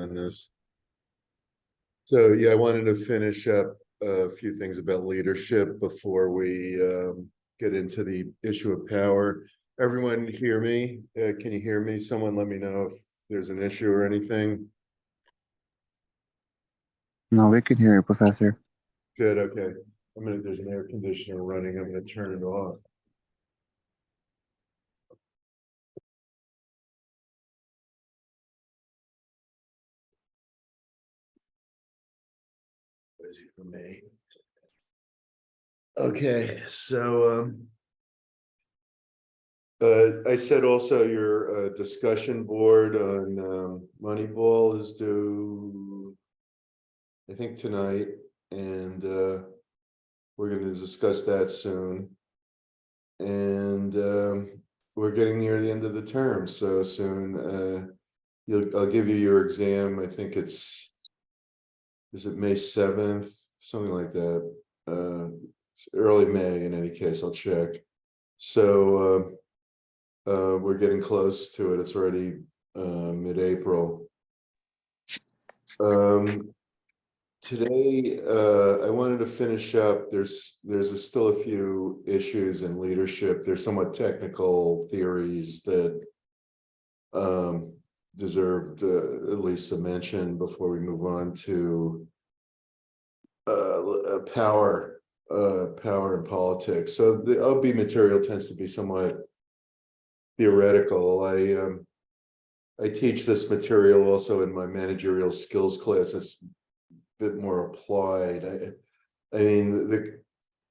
on this. So yeah, I wanted to finish up a few things about leadership before we get into the issue of power. Everyone hear me? Can you hear me? Someone let me know if there's an issue or anything. No, we can hear you, Professor. Good, okay. There's an air conditioner running. I'm gonna turn it off. Easy for me. Okay, so I said also your discussion board on Moneyball is due, I think tonight, and we're going to discuss that soon. And we're getting near the end of the term, so soon. I'll give you your exam. I think is it May 7th, something like that. It's early May in any case. I'll check. So we're getting close to it. It's already mid-April. Today, I wanted to finish up. There's still a few issues in leadership. There's somewhat technical theories that deserved at least a mention before we move on to power and politics. So the OB material tends to be somewhat theoretical. I teach this material also in my managerial skills class. It's a bit more applied. I mean,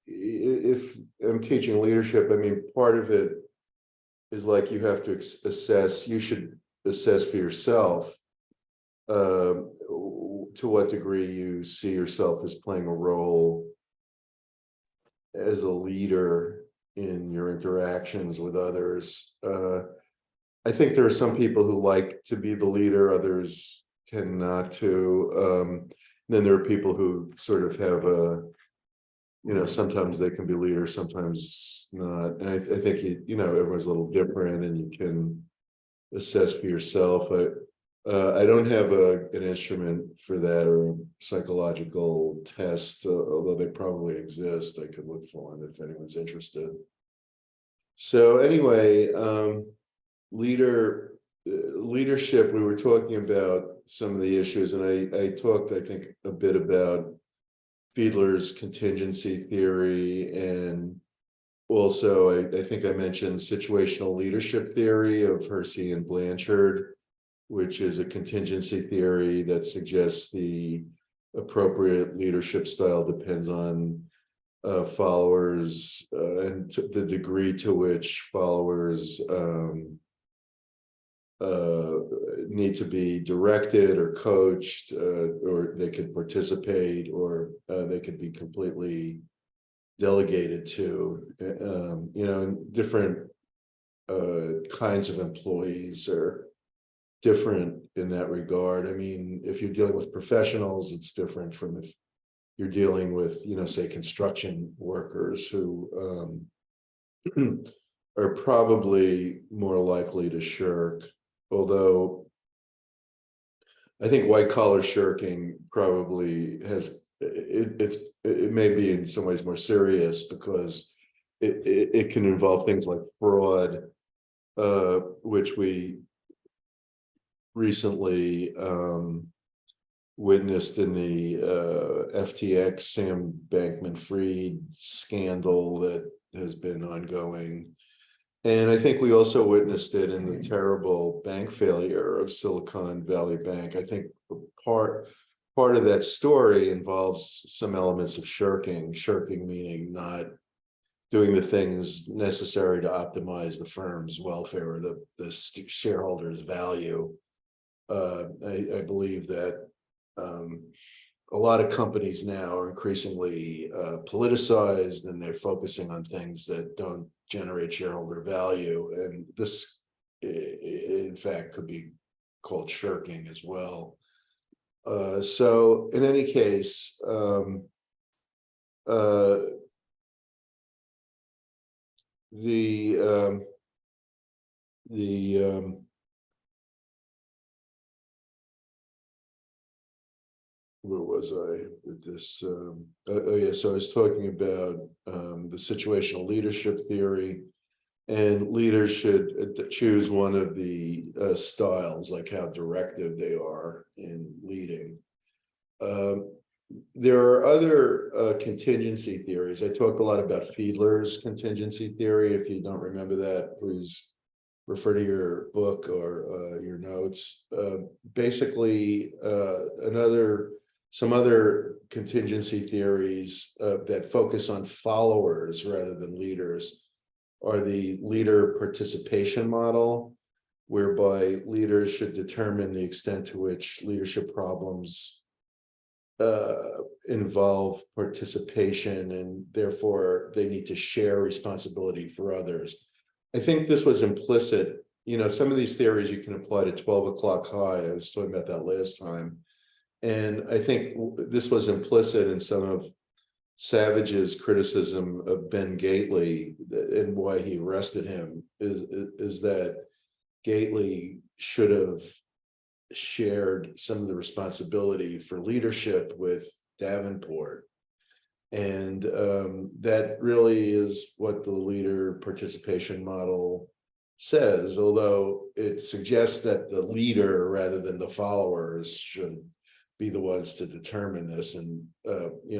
if I'm teaching leadership, I mean, part of it is like you have to assess. You should assess for yourself to what degree you see yourself as playing a role as a leader in your interactions with others. I think there are some people who like to be the leader, others tend not to. Then there are people who sort of have sometimes they can be leaders, sometimes not. And I think everyone's a little different, and you can assess for yourself. I don't have an instrument for that or a psychological test, although they probably exist. I could look for one if anyone's interested. So anyway, leadership, we were talking about some of the issues, and I talked, I think, a bit about Fiedler's contingency theory, and also I think I mentioned situational leadership theory of Hersey and Blanchard, which is a contingency theory that suggests the appropriate leadership style depends on followers and the degree to which followers need to be directed or coached, or they could participate, or they could be completely delegated to. Different kinds of employees are different in that regard. I mean, if you're dealing with professionals, it's different from if you're dealing with, say, construction workers who are probably more likely to shirk. Although I think white collar shirking probably has it may be in some ways more serious because it can involve things like fraud, which we recently witnessed in the FTX Sam Bankman-Fried scandal that has been ongoing. And I think we also witnessed it in the terrible bank failure of Silicon Valley Bank. I think part of that story involves some elements of shirking meaning not doing the things necessary to optimize the firm's welfare or the shareholders' value. I believe that a lot of companies now are increasingly politicized, and they're focusing on things that don't generate shareholder value. And this, in fact, could be called shirking as well. So in any case, where was I with this? Oh yeah, so I was talking about the situational leadership theory, and leaders should choose one of the styles, like how directive they are in leading. Um, there are other contingency theories. I talked a lot about Fiedler's contingency theory. If you don't remember that, please refer to your book or your notes. Basically, some other contingency theories that focus on followers rather than leaders are the leader participation model, whereby leaders should determine the extent to which leadership problems involve participation, and therefore they need to share responsibility for others. I think this was implicit. Some of these theories you can apply to 12 o'clock high. I was talking about that last time. And I think this was implicit in some of Savage's criticism of Ben Gately and why he arrested him is that Gately should have shared some of the responsibility for leadership with Davenport. And that really is what the leader participation model says, although it suggests that the leader rather than the followers should be the ones to determine this. And,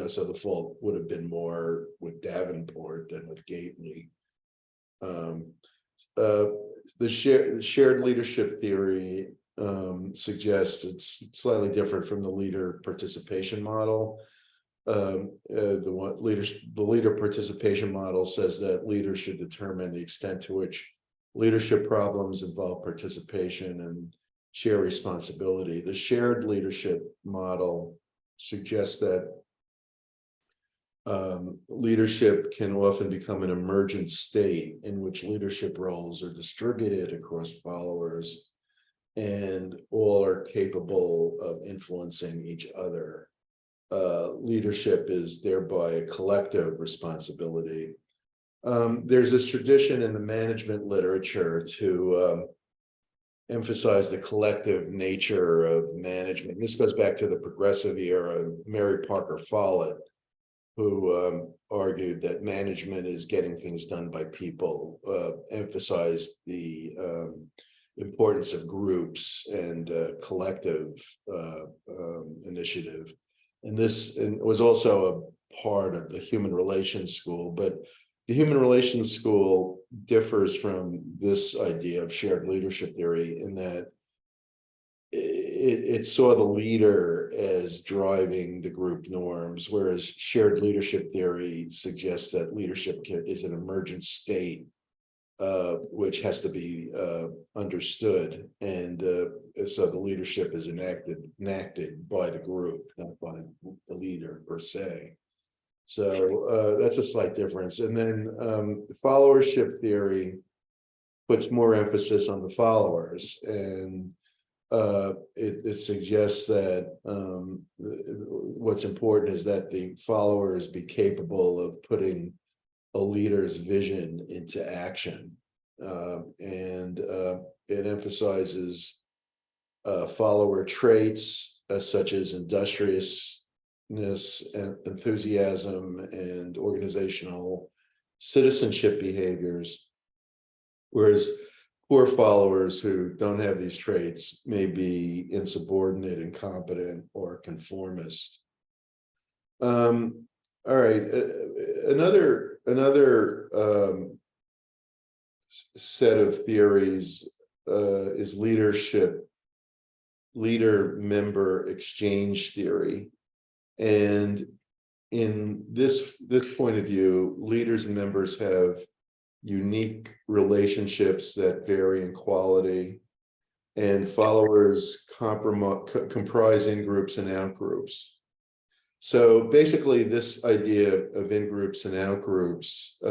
so the fault would have been more with Davenport than with Gately. The shared leadership theory suggests it's slightly different from the leader participation model. The leader participation model says that leaders should determine the extent to which leadership problems involve participation and share responsibility. The shared leadership model suggests that leadership can often become an emergent state in which leadership roles are distributed across followers and all are capable of influencing each other. Leadership is thereby a collective responsibility. There's this tradition in the management literature to emphasize the collective nature of management. This goes back to the progressive era. Mary Parker Follett, who argued that management is getting things done by people, emphasized the importance of groups and collective initiative. And this was also a part of the human relations school, but the human relations school differs from this idea of shared leadership theory in that it saw the leader as driving the group norms, whereas shared leadership theory suggests that leadership is an emergent state, which has to be understood. And so the leadership is enacted by the group, not by the leader per se. So that's a slight difference. And then followership theory puts more emphasis on the followers, and it suggests that what's important is that the followers be capable of putting a leader's vision into action. And it emphasizes follower traits such as industriousness and enthusiasm and organizational citizenship behaviors, whereas poor followers who don't have these traits may be insubordinate, incompetent, or conformist. All right, another set of theories is leader-member exchange theory. And in this point of view, leaders and members have unique relationships that vary in quality, and followers comprise in-groups and out-groups. So basically, this idea of in-groups and out-groups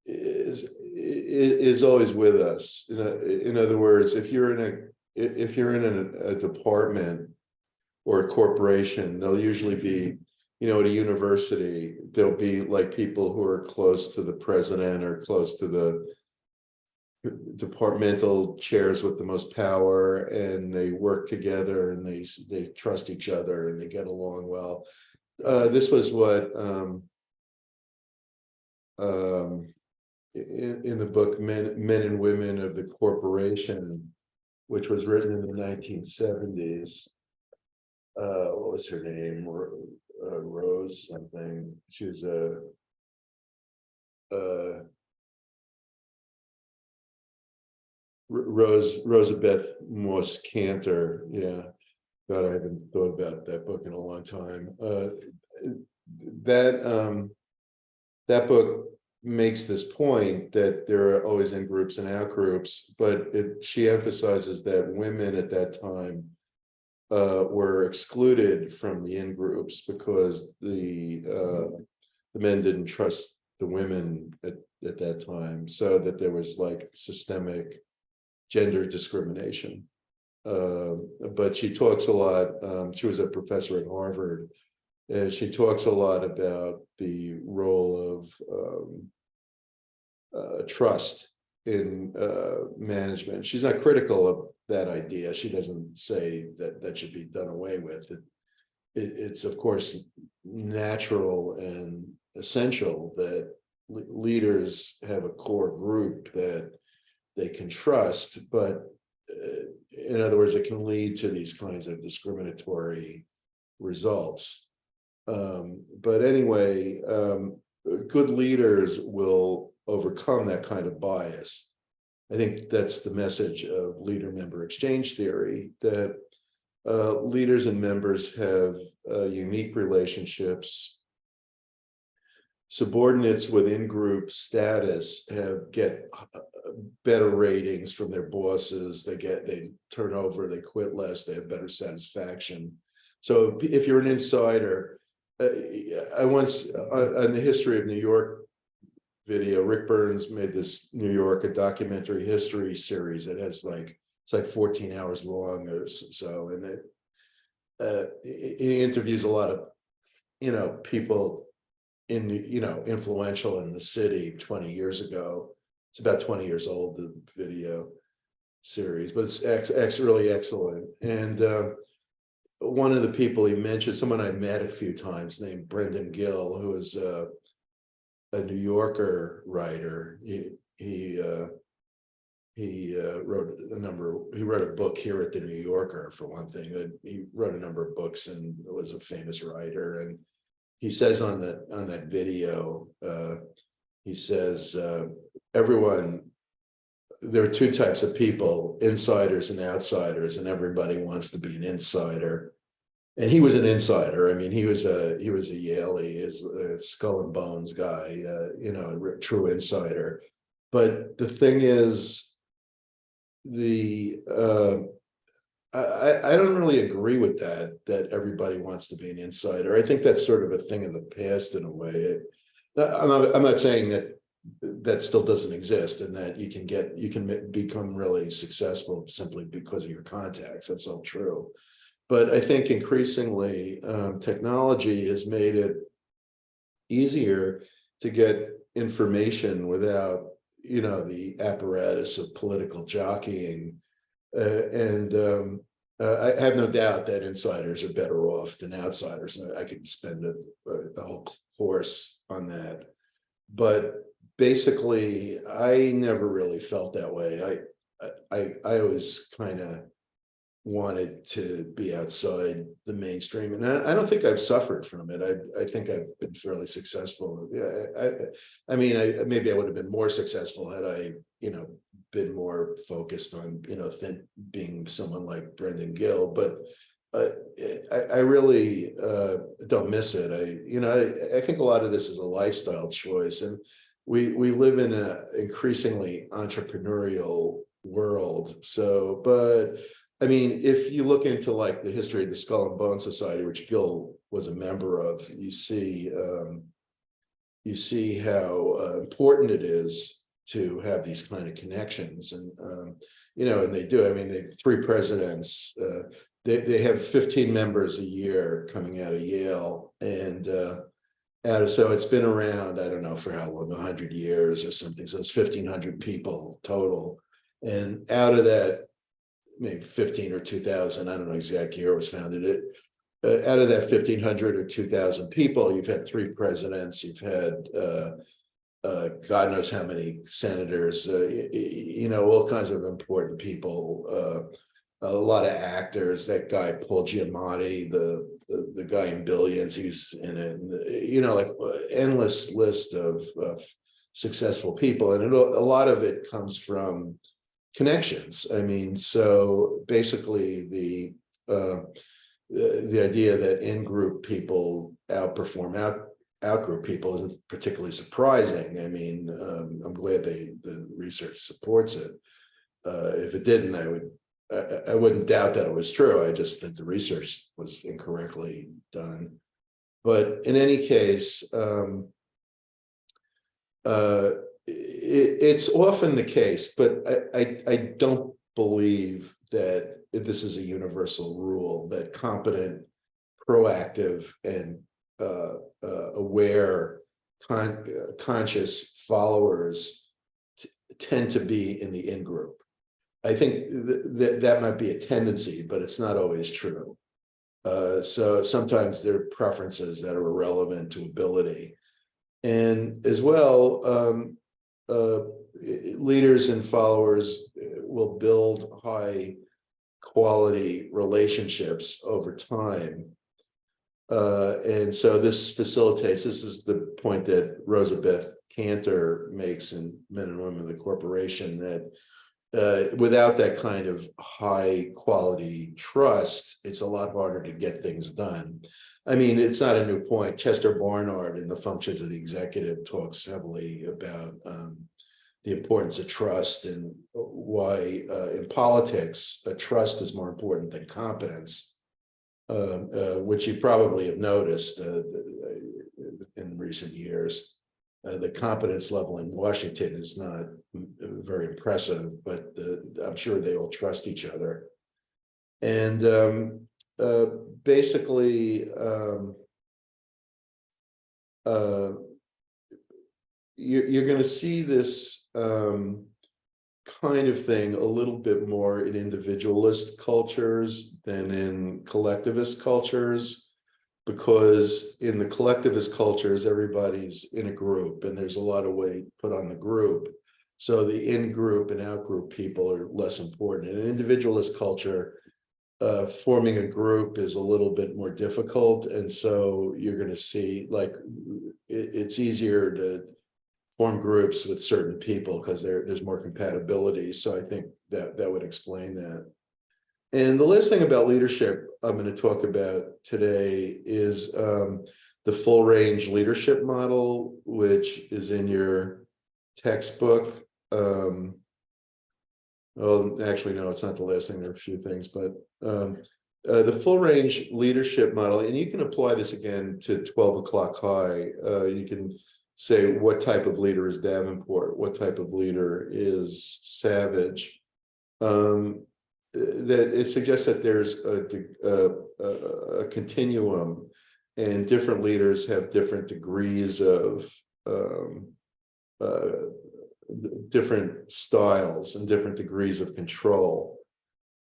is always with us. In other words, if you're in a department or a corporation, they'll usually be, at a university, there'll be like people who are close to the president or close to the departmental chairs with the most power, and they work together, and they trust each other, and they get along well. This was what in the book Men and Women of the Corporation, which was written in the 1970s. What was her name? Rose something. She was Rosabeth Moss Cantor. Yeah, God, I haven't thought about that book in a long time. That that book makes this point that there are always in groups and out groups, but she emphasizes that women at that time were excluded from the in groups because the men didn't trust the women at that time, so that there was like systemic gender discrimination. But she talks a lot. She was a professor at Harvard. She talks a lot about the role of trust in management. She's not critical of that idea. She doesn't say that that should be done away with. It's of course natural and essential that leaders have a core group that they can trust, but in other words, it can lead to these kinds of discriminatory results. But anyway, good leaders will overcome that kind of bias. I think that's the message of leader-member exchange theory, that leaders and members have unique relationships. Subordinates within group status get better ratings from their bosses. They turn over, they quit less, they have better satisfaction. So if you're an insider, I once on the history of New York video, Rick Burns made this New York, a documentary history series that has it's like 14 hours long or so, and he interviews a lot of people in influential in the city 20 years ago. It's about 20 years old, the video series, but it's really excellent. And one of the people he mentioned, someone I met a few times, named Brendan Gill, who is a New Yorker writer. He wrote a book here at the New Yorker, for one thing. He wrote a number of books and was a famous writer. And he says on that video, he says there are two types of people, insiders and outsiders, and everybody wants to be an insider. And he was an insider. I mean, he was a Yale, he is a skull and bones guy, a true insider. But the thing is, I don't really agree with that everybody wants to be an insider. I think that's sort of a thing of the past in a way. I'm not saying that still doesn't exist, and that you can become really successful simply because of your contacts. That's all true. But I think increasingly technology has made it easier to get information without the apparatus of political jockeying. I have no doubt that insiders are better off than outsiders. I could spend the whole course on that. But basically, I never really felt that way. I always kind of wanted to be outside the mainstream, and I don't think I've suffered from it. I think I've been fairly successful. Yeah, I mean, maybe I would have been more successful had I, been more focused on, being someone like Brendan Gill. But I really don't miss it. I think a lot of this is a lifestyle choice, and we live in an increasingly entrepreneurial world. So, but I mean, if you look into the history of the Skull and Bone Society, which Gill was a member of, you see how important it is to have these kind of connections, and and they do. I mean, they 3 presidents. They have 15 members a year coming out of Yale, and so it's been around, I don't know for how long, 100 years or something. So it's 1,500 people total. And out of that, maybe 15 or 2,000, I don't know exact year it was founded. Out of that 1,500 or 2,000 people, you've had 3 presidents, you've had God knows how many senators, all kinds of important people, a lot of actors. That guy Paul Giamatti, the guy in Billions, he's in it. Like endless list of successful people, and a lot of it comes from connections. I mean, so basically the idea that in-group people outperform out-group people isn't particularly surprising. I mean, I'm glad the research supports it. If it didn't, I wouldn't doubt that it was true. I just think the research was incorrectly done. But in any case, it's often the case, but I don't believe that this is a universal rule, that competent, proactive, and aware, conscious followers tend to be in the in-group. I think that might be a tendency, but it's not always true. So sometimes there are preferences that are irrelevant to ability. And as well, leaders and followers will build high quality relationships over time. And so this is the point that Rosa Beth Cantor makes in Men and Women of the Corporation, that without that kind of high quality trust, it's a lot harder to get things done. I mean, it's not a new point. Chester Barnard in The Functions of the Executive talks heavily about the importance of trust, and why in politics, trust is more important than competence, which you probably have noticed in recent years. The competence level in Washington is not very impressive, but I'm sure they all trust each other. And basically, you're going to see this kind of thing a little bit more in individualist cultures than in collectivist cultures, because in the collectivist cultures, everybody's in a group and there's a lot of weight put on the group. So the in-group and out-group people are less important. In an individualist culture, forming a group is a little bit more difficult. And so you're going to see, like, it's easier to form groups with certain people because there's more compatibility. So I think that would explain that. And the last thing about leadership I'm going to talk about today is the full range leadership model, which is in your textbook. Well, actually, no, it's not the last thing. There are a few things, but the full range leadership model, and you can apply this again to 12 o'clock high. You can say what type of leader is Davenport, what type of leader is Savage. That it suggests that there's a continuum, and different leaders have different degrees of different styles and different degrees of control.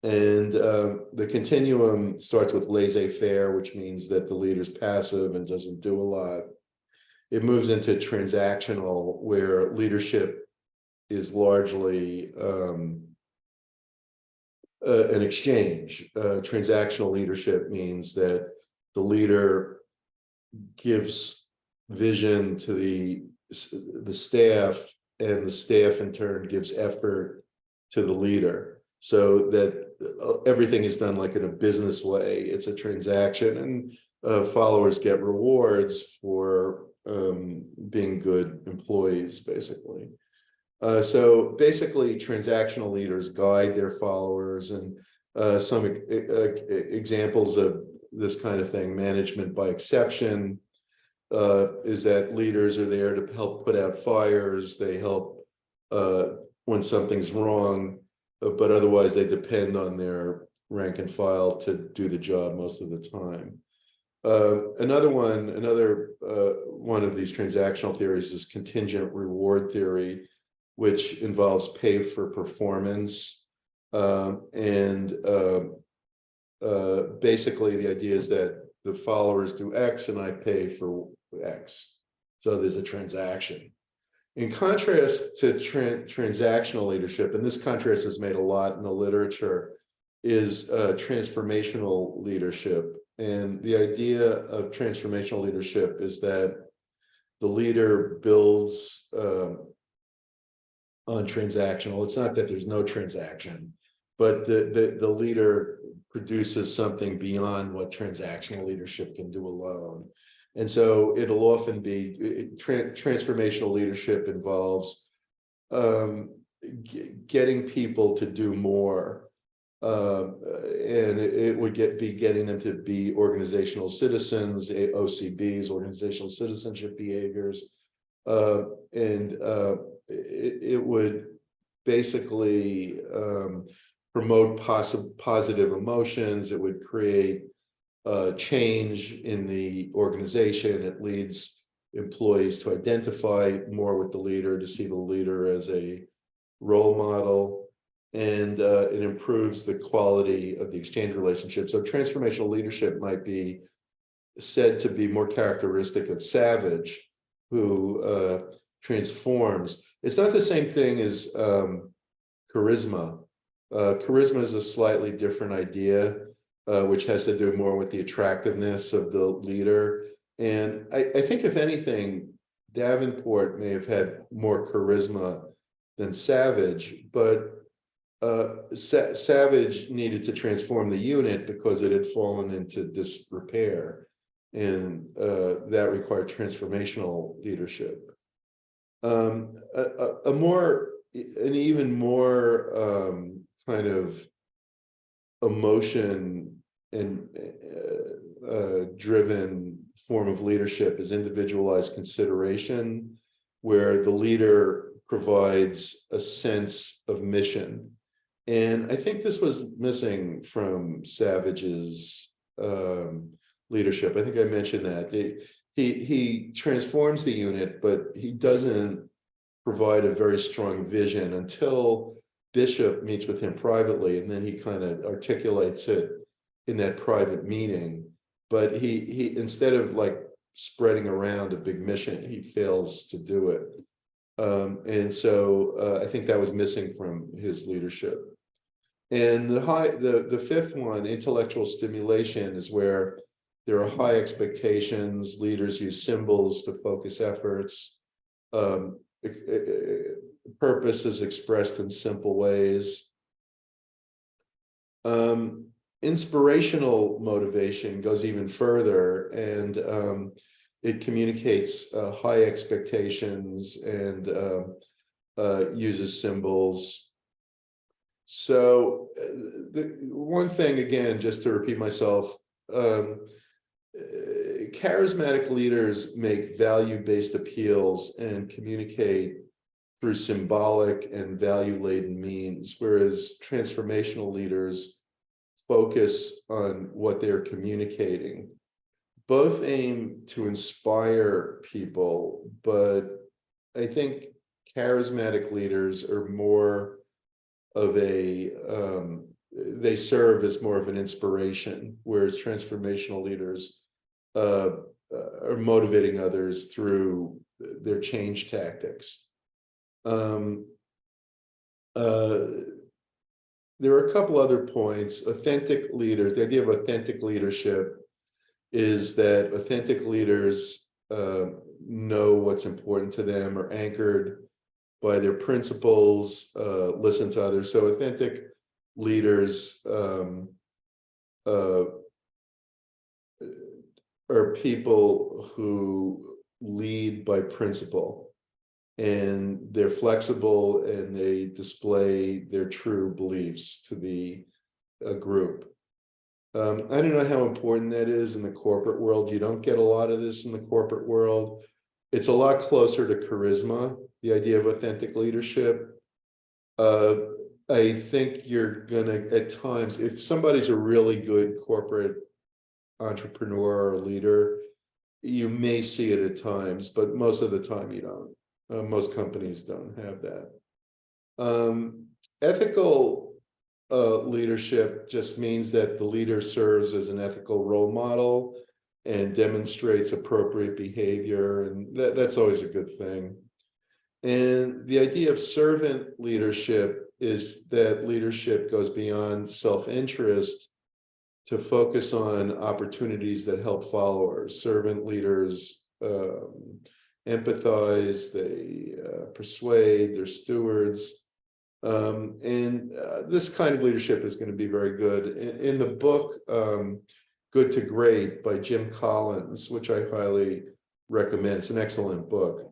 And the continuum starts with laissez-faire, which means that the leader's passive and doesn't do a lot. It moves into transactional, where leadership is largely an exchange. Transactional leadership means that the leader gives vision to the staff, and the staff in turn gives effort to the leader, so that everything is done like in a business way. It's a transaction, and followers get rewards for being good employees, basically. So basically, transactional leaders guide their followers, and some examples of this kind of thing: management by exception, is that leaders are there to help put out fires. They help when something's wrong, but otherwise they depend on their rank and file to do the job most of the time. Another one of these transactional theories is contingent reward theory, which involves pay for performance. Basically, the idea is that the followers do X and I pay for X. So there's a transaction. In contrast to transactional leadership, and this contrast is made a lot in the literature, is transformational leadership. And the idea of transformational leadership is that the leader builds on transactional. It's not that there's no transaction, but the leader produces something beyond what transactional leadership can do alone. And so it'll often be transformational leadership involves getting people to do more. And it would be getting them to be organizational citizens, OCBs, organizational citizenship behaviors. It would basically promote positive emotions. It would create change in the organization. It leads employees to identify more with the leader, to see the leader as a role model, and it improves the quality of the exchange relationship. So transformational leadership might be said to be more characteristic of Savage, who transforms. It's not the same thing as charisma. Charisma is a slightly different idea, which has to do more with the attractiveness of the leader. And I think, if anything, Davenport may have had more charisma than Savage, but Savage needed to transform the unit because it had fallen into disrepair, and that required transformational leadership. An even more kind of emotion and driven form of leadership is individualized consideration, where the leader provides a sense of mission. And I think this was missing from Savage's leadership. I think I mentioned that. He transforms the unit, but he doesn't provide a very strong vision until Bishop meets with him privately, and then he kind of articulates it in that private meeting. But he instead of like spreading around a big mission, he fails to do it. And so I think that was missing from his leadership. And the fifth one, intellectual stimulation, is where there are high expectations. Leaders use symbols to focus efforts. Purpose is expressed in simple ways. Inspirational motivation goes even further, and it communicates high expectations and uses symbols. So the one thing, again, just to repeat myself, charismatic leaders make value-based appeals and communicate through symbolic and value-laden means, whereas transformational leaders focus on what they're communicating. Both aim to inspire people, but I think charismatic leaders are more of a they serve as more of an inspiration, whereas transformational leaders are motivating others through their change tactics. There are a couple other points. Authentic leaders, the idea of authentic leadership is that authentic leaders know what's important to them, are anchored by their principles, listen to others. So authentic leaders are people who lead by principle, and they're flexible and they display their true beliefs to the group. I don't know how important that is in the corporate world. You don't get a lot of this in the corporate world. It's a lot closer to charisma, the idea of authentic leadership. I think you're gonna, at times, if somebody's a really good corporate entrepreneur or leader, you may see it at times, but most of the time you don't. Most companies don't have that. Ethical leadership just means that the leader serves as an ethical role model and demonstrates appropriate behavior, and that's always a good thing. And the idea of servant leadership is that leadership goes beyond self-interest to focus on opportunities that help followers. Servant leaders empathize, they persuade, they're stewards. This kind of leadership is going to be very good. In the book, Good to Great by Jim Collins, which I highly recommend. It's an excellent book.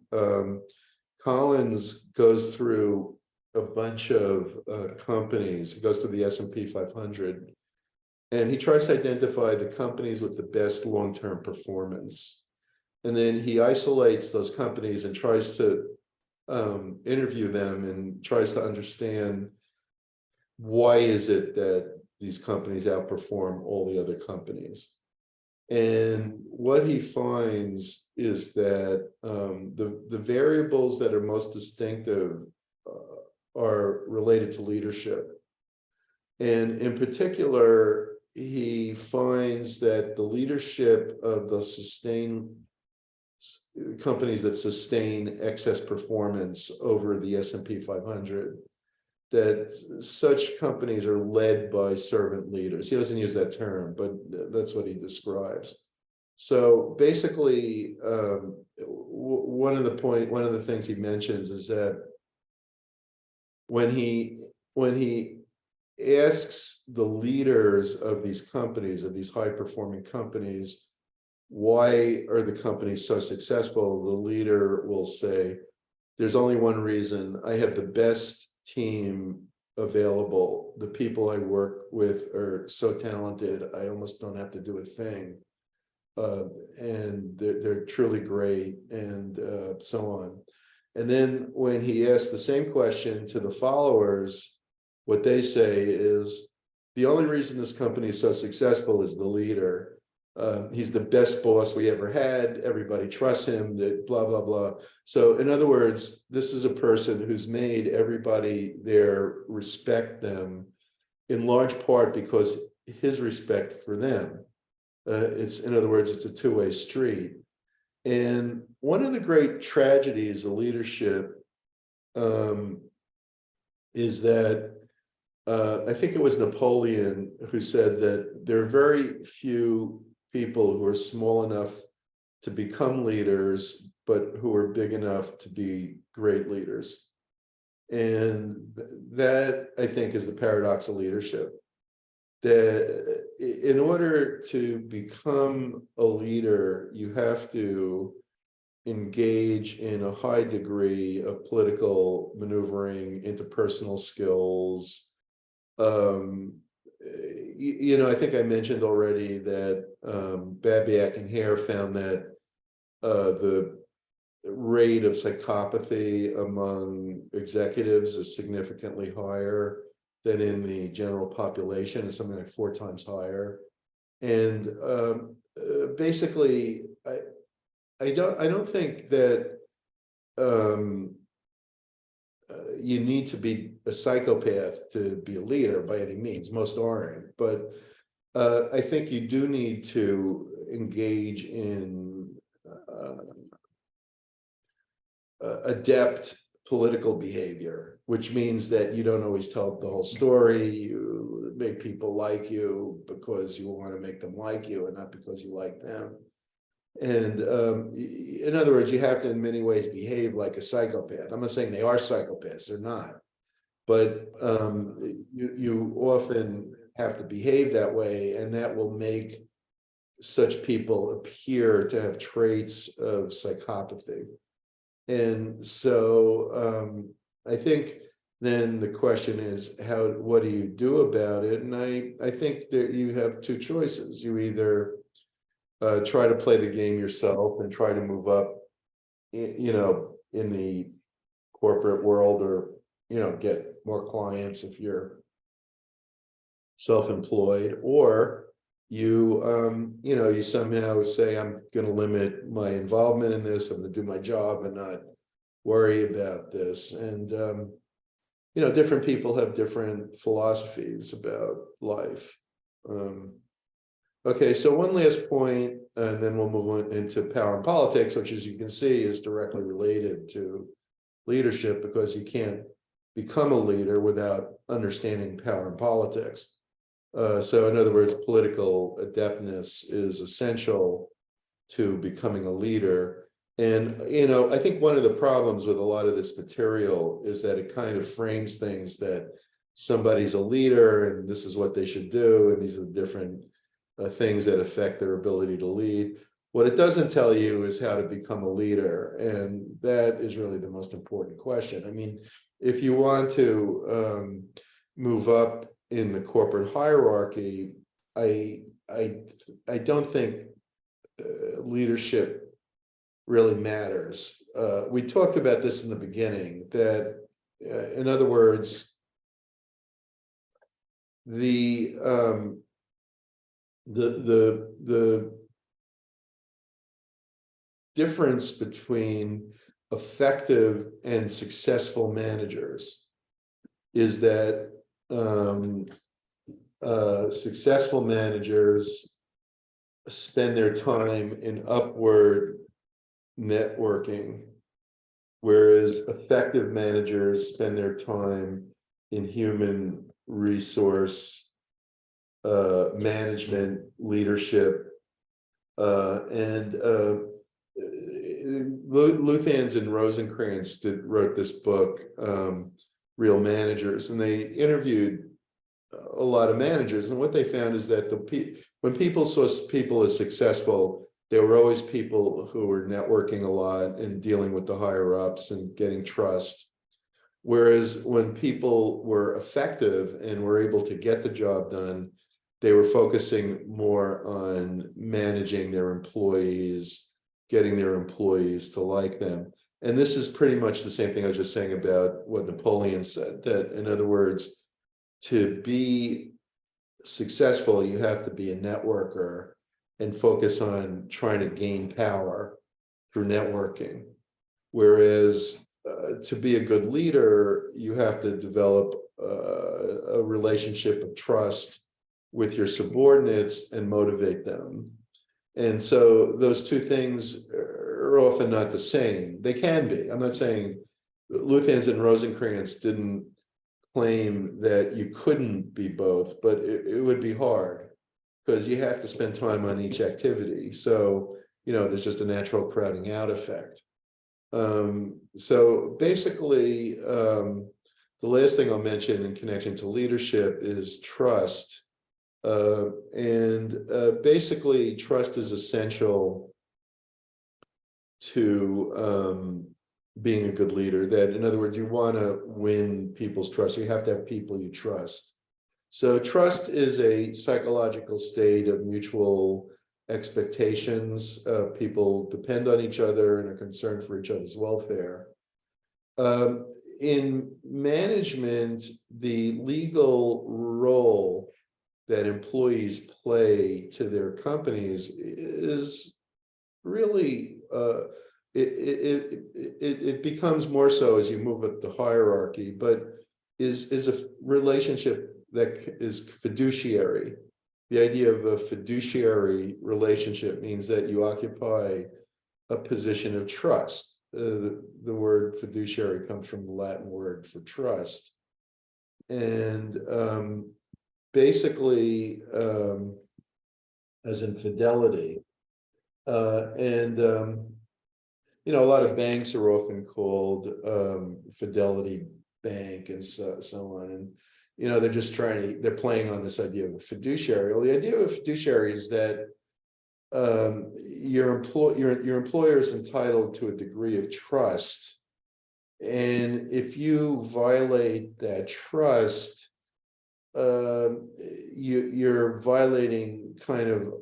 Collins goes through a bunch of companies. He goes through the S&P 500, and he tries to identify the companies with the best long-term performance. And then he isolates those companies and tries to interview them and tries to understand why is it that these companies outperform all the other companies. And what he finds is that the variables that are most distinctive are related to leadership. And in particular, he finds that the leadership of the companies that sustain excess performance over the S&P 500, that such companies are led by servant leaders. He doesn't use that term, but that's what he describes. So basically, one of the things he mentions is that when he asks the leaders of these companies, of these high-performing companies, why are the companies so successful, the leader will say, there's only one reason: I have the best team available. The people I work with are so talented, I almost don't have to do a thing. And they're truly great, and so on. And then when he asks the same question to the followers, what they say is, the only reason this company is so successful is the leader. He's the best boss we ever had. Everybody trusts him, blah, blah, blah. So in other words, this is a person who's made everybody there respect them, in large part because his respect for them. In other words, it's a two-way street. And one of the great tragedies of leadership is that I think it was Napoleon who said that there are very few people who are small enough to become leaders, but who are big enough to be great leaders. And that, I think, is the paradox of leadership. That in order to become a leader, you have to engage in a high degree of political maneuvering, interpersonal skills. I think I mentioned already that Babiak and Hare found that the rate of psychopathy among executives is significantly higher than in the general population. It's something like 4 times higher. And basically, I don't think that you need to be a psychopath to be a leader by any means. Most aren't, but I think you do need to engage in adept political behavior, which means that you don't always tell the whole story. You make people like you because you want to make them like you, and not because you like them. And in other words, you have to, in many ways, behave like a psychopath. I'm not saying they are psychopaths; they're not. But you often have to behave that way, and that will make such people appear to have traits of psychopathy. And so I think then the question is, what do you do about it? And I think that you have 2 choices. You either try to play the game yourself and try to move up, in the corporate world, or, get more clients if you're self-employed, or you somehow say, I'm going to limit my involvement in this, I'm going to do my job and not worry about this. And different people have different philosophies about life. Okay, so one last point, and then we'll move on into power and politics, which, as you can see, is directly related to leadership, because you can't become a leader without understanding power and politics. So in other words, political adeptness is essential to becoming a leader. And, I think one of the problems with a lot of this material is that it kind of frames things that somebody's a leader and this is what they should do, and these are the different things that affect their ability to lead. What it doesn't tell you is how to become a leader, and that is really the most important question. I mean, if you want to move up in the corporate hierarchy, I don't think leadership really matters. We talked about this in the beginning, that in other words, the difference between effective and successful managers is that successful managers spend their time in upward networking, whereas effective managers spend their time in human resource management, leadership, and Luthans and Rosencrantz wrote this book, Real Managers, and they interviewed a lot of managers, and what they found is that when people saw people as successful, there were always people who were networking a lot and dealing with the higher ups and getting trust. Whereas when people were effective and were able to get the job done, they were focusing more on managing their employees, getting their employees to like them. And this is pretty much the same thing I was just saying about what Napoleon said, that in other words, to be successful, you have to be a networker and focus on trying to gain power through networking. Whereas to be a good leader, you have to develop a relationship of trust with your subordinates and motivate them. And so those two things are often not the same. They can be. I'm not saying Luthans and Rosencrantz didn't claim that you couldn't be both, but it would be hard because you have to spend time on each activity. So, there's just a natural crowding out effect. So basically, the last thing I'll mention in connection to leadership is trust. Basically, trust is essential to being a good leader. That, in other words, you want to win people's trust. You have to have people you trust. So trust is a psychological state of mutual expectations. People depend on each other and are concerned for each other's welfare. In management, the legal role that employees play to their companies is really it becomes more so as you move up the hierarchy, but is a relationship that is fiduciary. The idea of a fiduciary relationship means that you occupy a position of trust. The word fiduciary comes from the Latin word for trust. And basically, as in fidelity. A lot of banks are often called Fidelity Bank and so on. And they're just they're playing on this idea of a fiduciary. Well, the idea of a fiduciary is that your employer is entitled to a degree of trust, and if you violate that trust, you're violating kind of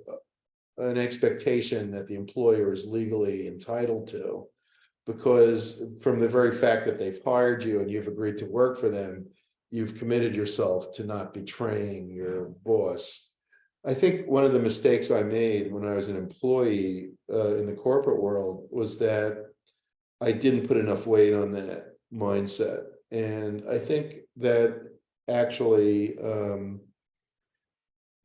an expectation that the employer is legally entitled to, because from the very fact that they've hired you and you've agreed to work for them, you've committed yourself to not betraying your boss. I think one of the mistakes I made when I was an employee in the corporate world was that I didn't put enough weight on that mindset. And I think that actually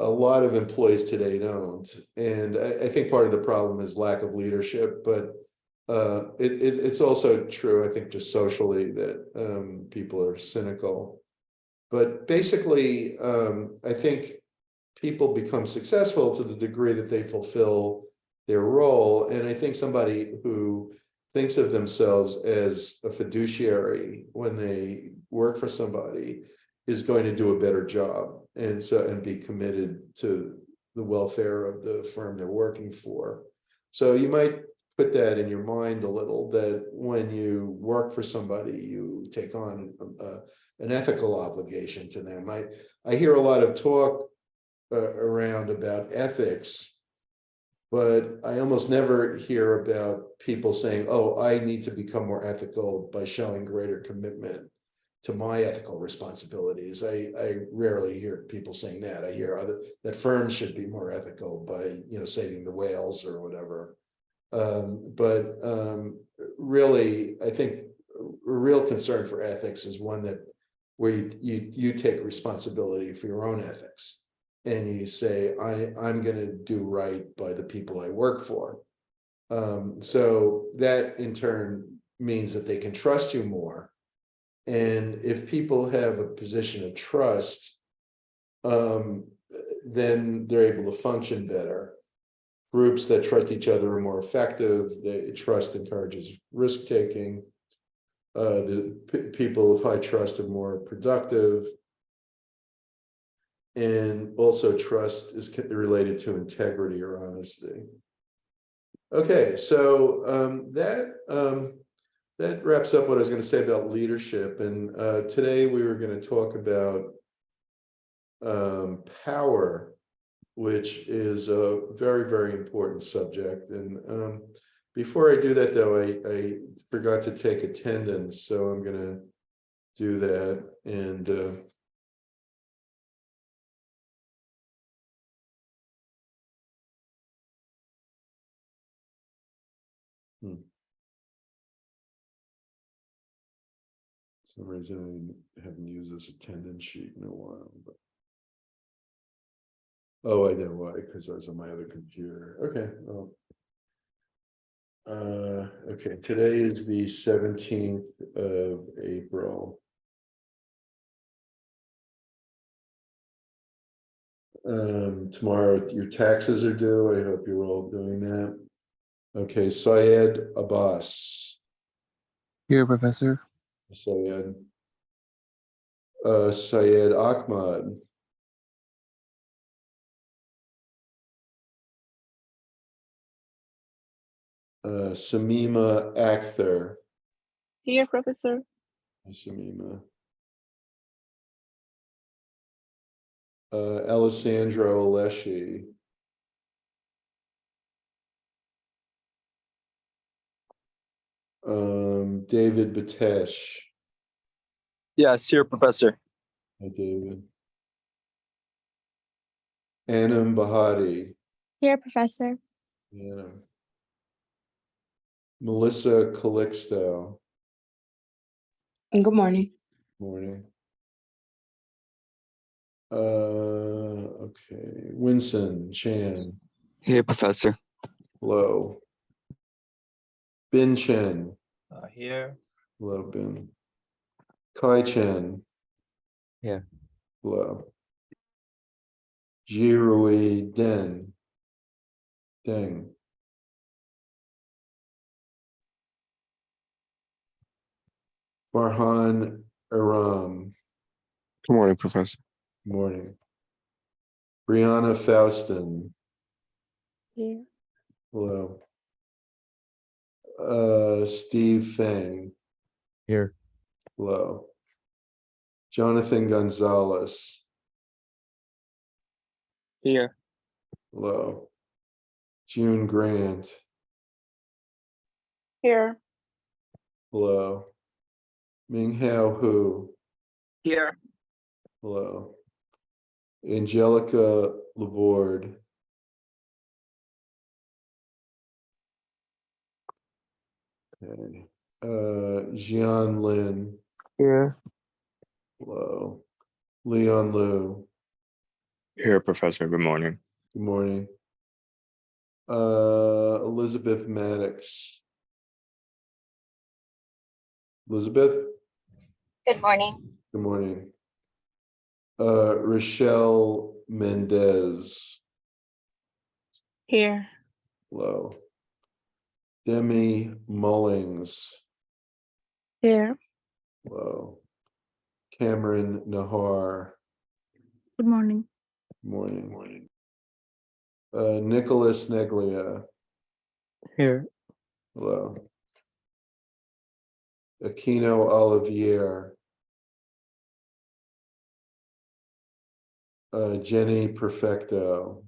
a lot of employees today don't. And I think part of the problem is lack of leadership, but it's also true, I think, just socially that people are cynical. But basically, I think people become successful to the degree that they fulfill their role. And I think somebody who thinks of themselves as a fiduciary when they work for somebody is going to do a better job and be committed to the welfare of the firm they're working for. So you might put that in your mind a little, that when you work for somebody, you take on an ethical obligation to them. I hear a lot of talk around about ethics, but I almost never hear about people saying, oh, I need to become more ethical by showing greater commitment to my ethical responsibilities. I rarely hear people saying that. I hear that firms should be more ethical by, saving the whales or whatever. But really, I think a real concern for ethics is one that where you take responsibility for your own ethics, and you say, I'm going to do right by the people I work for. So that in turn means that they can trust you more. And if people have a position of trust, then they're able to function better. Groups that trust each other are more effective. Trust encourages risk taking. The people with high trust are more productive. And also trust is related to integrity or honesty. Okay, so that wraps up what I was going to say about leadership. And today we were going to talk about power, which is a very, very important subject. And before I do that, though, I forgot to take attendance, so I'm going to do that. And for some reason I haven't used this attendance sheet in a while, but oh, I know why, because I was on my other computer. Okay, well, okay, today is the 17th of April. Tomorrow your taxes are due. I hope you're all doing that. Okay, Syed Abbas. Here, Professor. Syed. Syed Ahmad. Samima Akhtar. Here, Professor. Samima. Alessandro Alessi. David Batesh. Yes, here, Professor. Hi, David. Anam Bahati. Here, Professor. Yeah. Melissa Calixto. Good morning. Morning. Okay. Winston Chan. Here, Professor. Hello. Bin Chen. Here. Hello, Bin. Kai Chen. Here. Hello. Jirui Den. Deng. Farhan Aram. Good morning, Professor. Morning. Brianna Faustin. Here. Hello. Steve Fang. Here. Hello. Jonathan Gonzalez. Here. Hello. June Grant. Here. Hello. Ming Hao Hu. Here. Hello. Angelica Laborde. Okay. Jian Lin. Here. Hello. Leon Liu. Here, Professor. Good morning. Good morning. Elizabeth Maddox. Elizabeth, Good morning. good morning. Rochelle Mendez. Here. Hello. Demi Mullings. Here. Hello. Cameron Nahar. Good morning. Morning. Nicholas Neglia. Here. Hello. Aquino Olivier. Jenny Perfecto.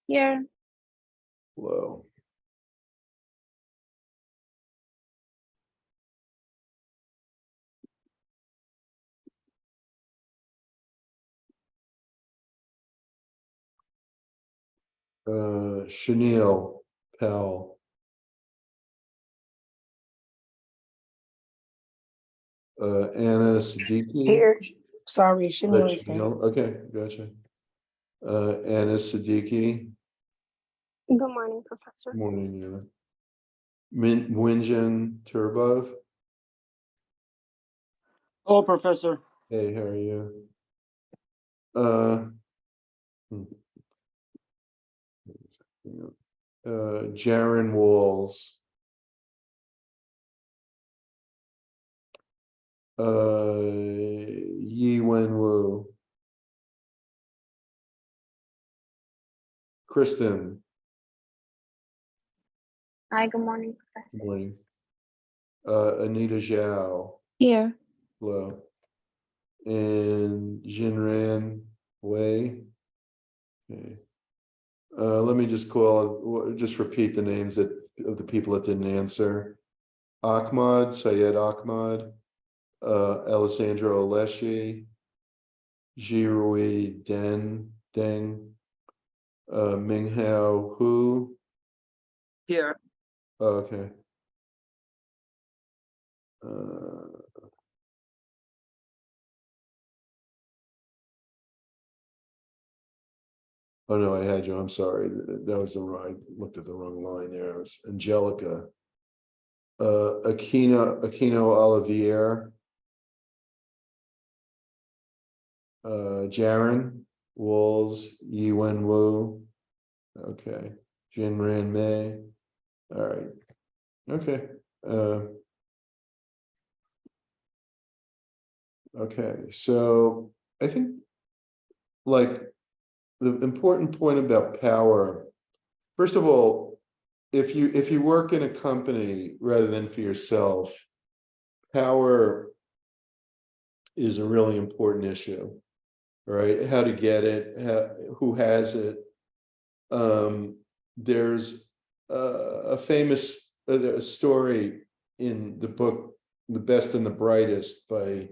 Here. Hello. Chenille Pell. Anna Siddiqui. Here. Sorry, That's Chanel is here. Chenille. Okay, gotcha. Anna Siddiqui. Good morning, Professor. Morning, Anna. Winjin Turbov. Hello, Professor. Hey, how are you? Hmm. Jaron Walls. Yi Wen Wu. Kristen. Hi, good morning, Professor. Good morning. Anita Zhao. Here. Hello. And Jinran Wei. Okay. Let me just repeat the names of the people that didn't answer. Syed Ahmad, Alessandro Alessi, Jirui Deng, Minghao Hu. Here. Okay. Oh no, I had you. I'm sorry. That was the wrong. I looked at the wrong line there. It was Angelica. Aquino Olivier. Jaron Walls, Yiwen Wu. Okay. Jinran Mei. All right. Okay. Okay. So I think like the important point about power, first of all, if you work in a company rather than for yourself, power is a really important issue, right? How to get it, who has it. There's a famous story in the book, The Best and the Brightest by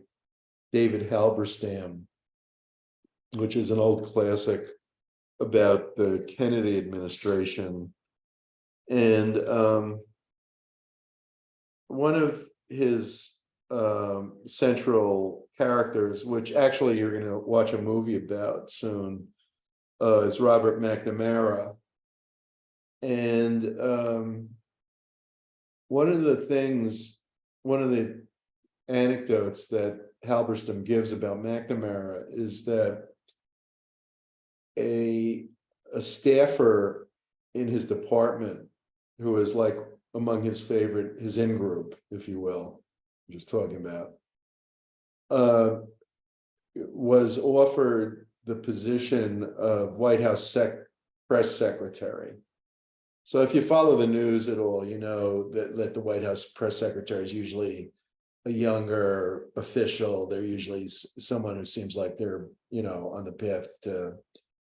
David Halberstam, which is an old classic about the Kennedy administration. And one of his central characters, which actually you're going to watch a movie about soon, is Robert McNamara. And one of the anecdotes that Halberstam gives about McNamara is that a staffer in his department who is like among his in-group, if you will, I'm just talking about, was offered the position of White House press secretary. So if you follow the news at all, you know that the White House press secretary is usually a younger official. They're usually someone who seems like they're, on the path to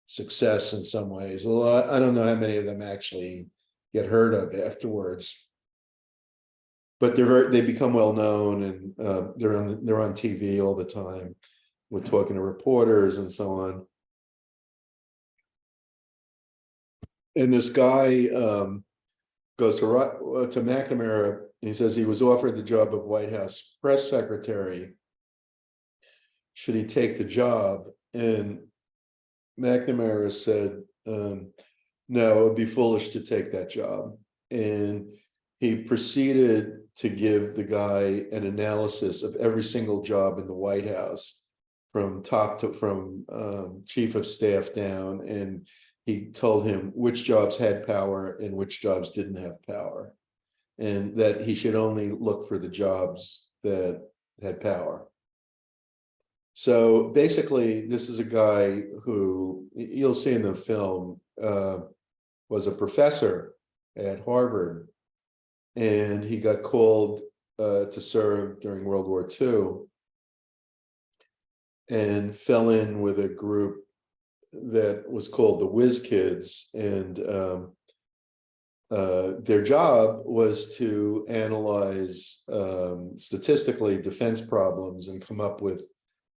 success in some ways. Although I don't know how many of them actually get heard of afterwards. But they become well known, and they're on TV all the time. with talking to reporters and so on. And this guy goes to McNamara. He says he was offered the job of White House press secretary. Should he take the job? And McNamara said, no, it would be foolish to take that job. And he proceeded to give the guy an analysis of every single job in the White House, from chief of staff down, and he told him which jobs had power and which jobs didn't have power, and that he should only look for the jobs that had power. So basically, this is a guy who, you'll see in the film, was a professor at Harvard, and he got called to serve during World War II, and fell in with a group that was called the Whiz Kids, and their job was to analyze statistically defense problems and come up with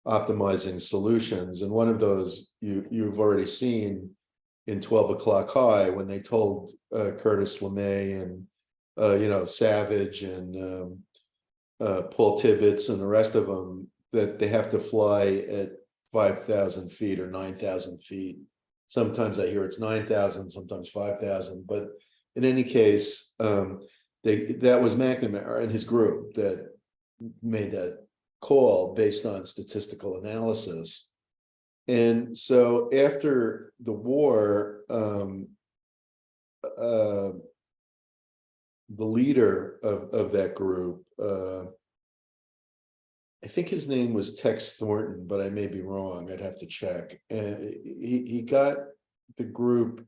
optimizing solutions. And one of those you've already seen in 12 O'Clock High, when they told Curtis LeMay and Savage and Paul Tibbets and the rest of them that they have to fly at 5,000 feet or 9,000 feet. Sometimes I hear it's 9,000, sometimes 5,000, but in any case, that was McNamara and his group that made that call based on statistical analysis. And so after the war, the leader of that group, I think his name was Tex Thornton, but I may be wrong. I'd have to check. And he got the group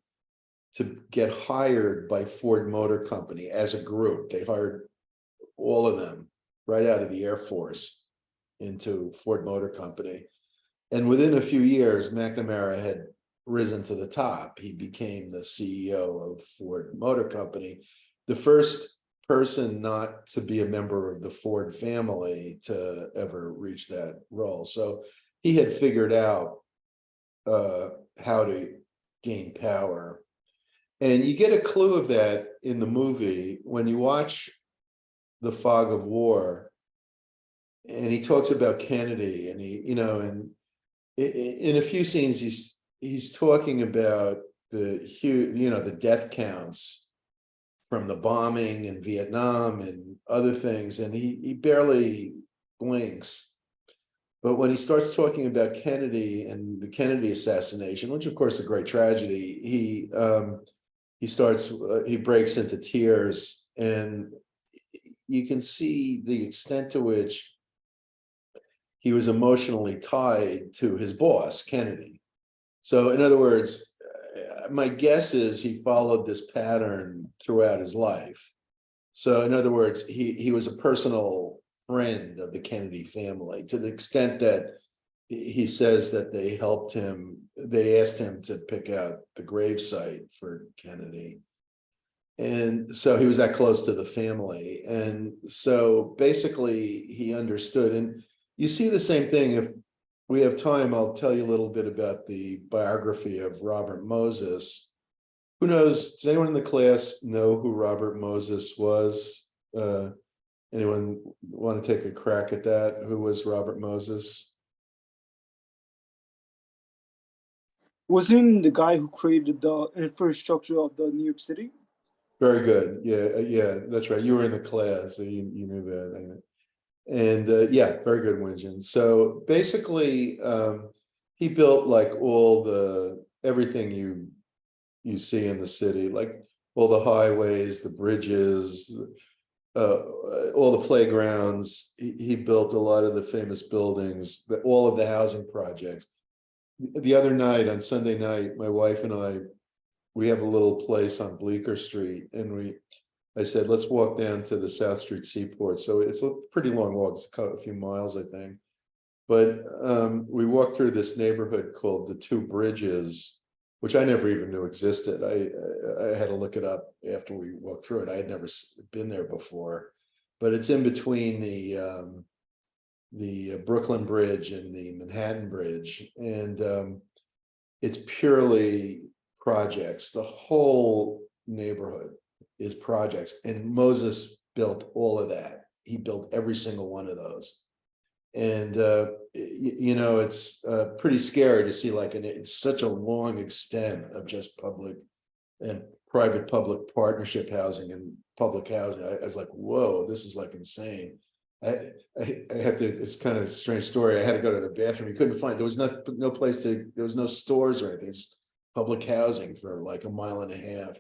to get hired by Ford Motor Company as a group. They hired all of them right out of the Air Force into Ford Motor Company. And within a few years, McNamara had risen to the top. He became the CEO of Ford Motor Company, the first person not to be a member of the Ford family to ever reach that role. So he had figured out how to gain power. And you get a clue of that in the movie when you watch The Fog of War, and he talks about Kennedy, and and in a few scenes he's talking about the huge, the death counts from the bombing in Vietnam and other things, and he barely blinks. But when he starts talking about Kennedy and the Kennedy assassination, which of course is a great tragedy, he breaks into tears, and you can see the extent to which he was emotionally tied to his boss, Kennedy. So in other words, my guess is he followed this pattern throughout his life. So in other words, he was a personal friend of the Kennedy family, to the extent that he says that they asked him to pick out the gravesite for Kennedy. And so he was that close to the family. And so basically he understood. And you see the same thing. If we have time, I'll tell you a little bit about the biography of Robert Moses. Who knows? Does anyone in the class know who Robert Moses was? Anyone want to take a crack at that? Who was Robert Moses? Wasn't the guy who created the infrastructure of the New York City? Very good. Yeah, that's right. You were in the class, so you knew that. And yeah, very good, Winjin. So basically, he built like everything you see in the city, like all the highways, the bridges, all the playgrounds. He built a lot of the famous buildings, all of the housing projects. The other night, on Sunday night, my wife and we have a little place on Bleecker Street, and I said, let's walk down to the South Street Seaport. So it's a pretty long walk, it's a few miles, I think. But we walked through this neighborhood called the Two Bridges, which I never even knew existed. I had to look it up after we walked through it. I had never been there before, but it's in between Brooklyn Bridge and the Manhattan Bridge, and it's purely projects. The whole neighborhood is projects, and Moses built all of that. He built every single one of those. And it's pretty scary to see it's such a long extent of just public and private public partnership housing and public housing. I was like, whoa, this is like insane. I have to, it's kind of a strange story. I had to go to the bathroom. You couldn't find, there was no place to, there was no stores or anything, just public housing for like a mile and a half.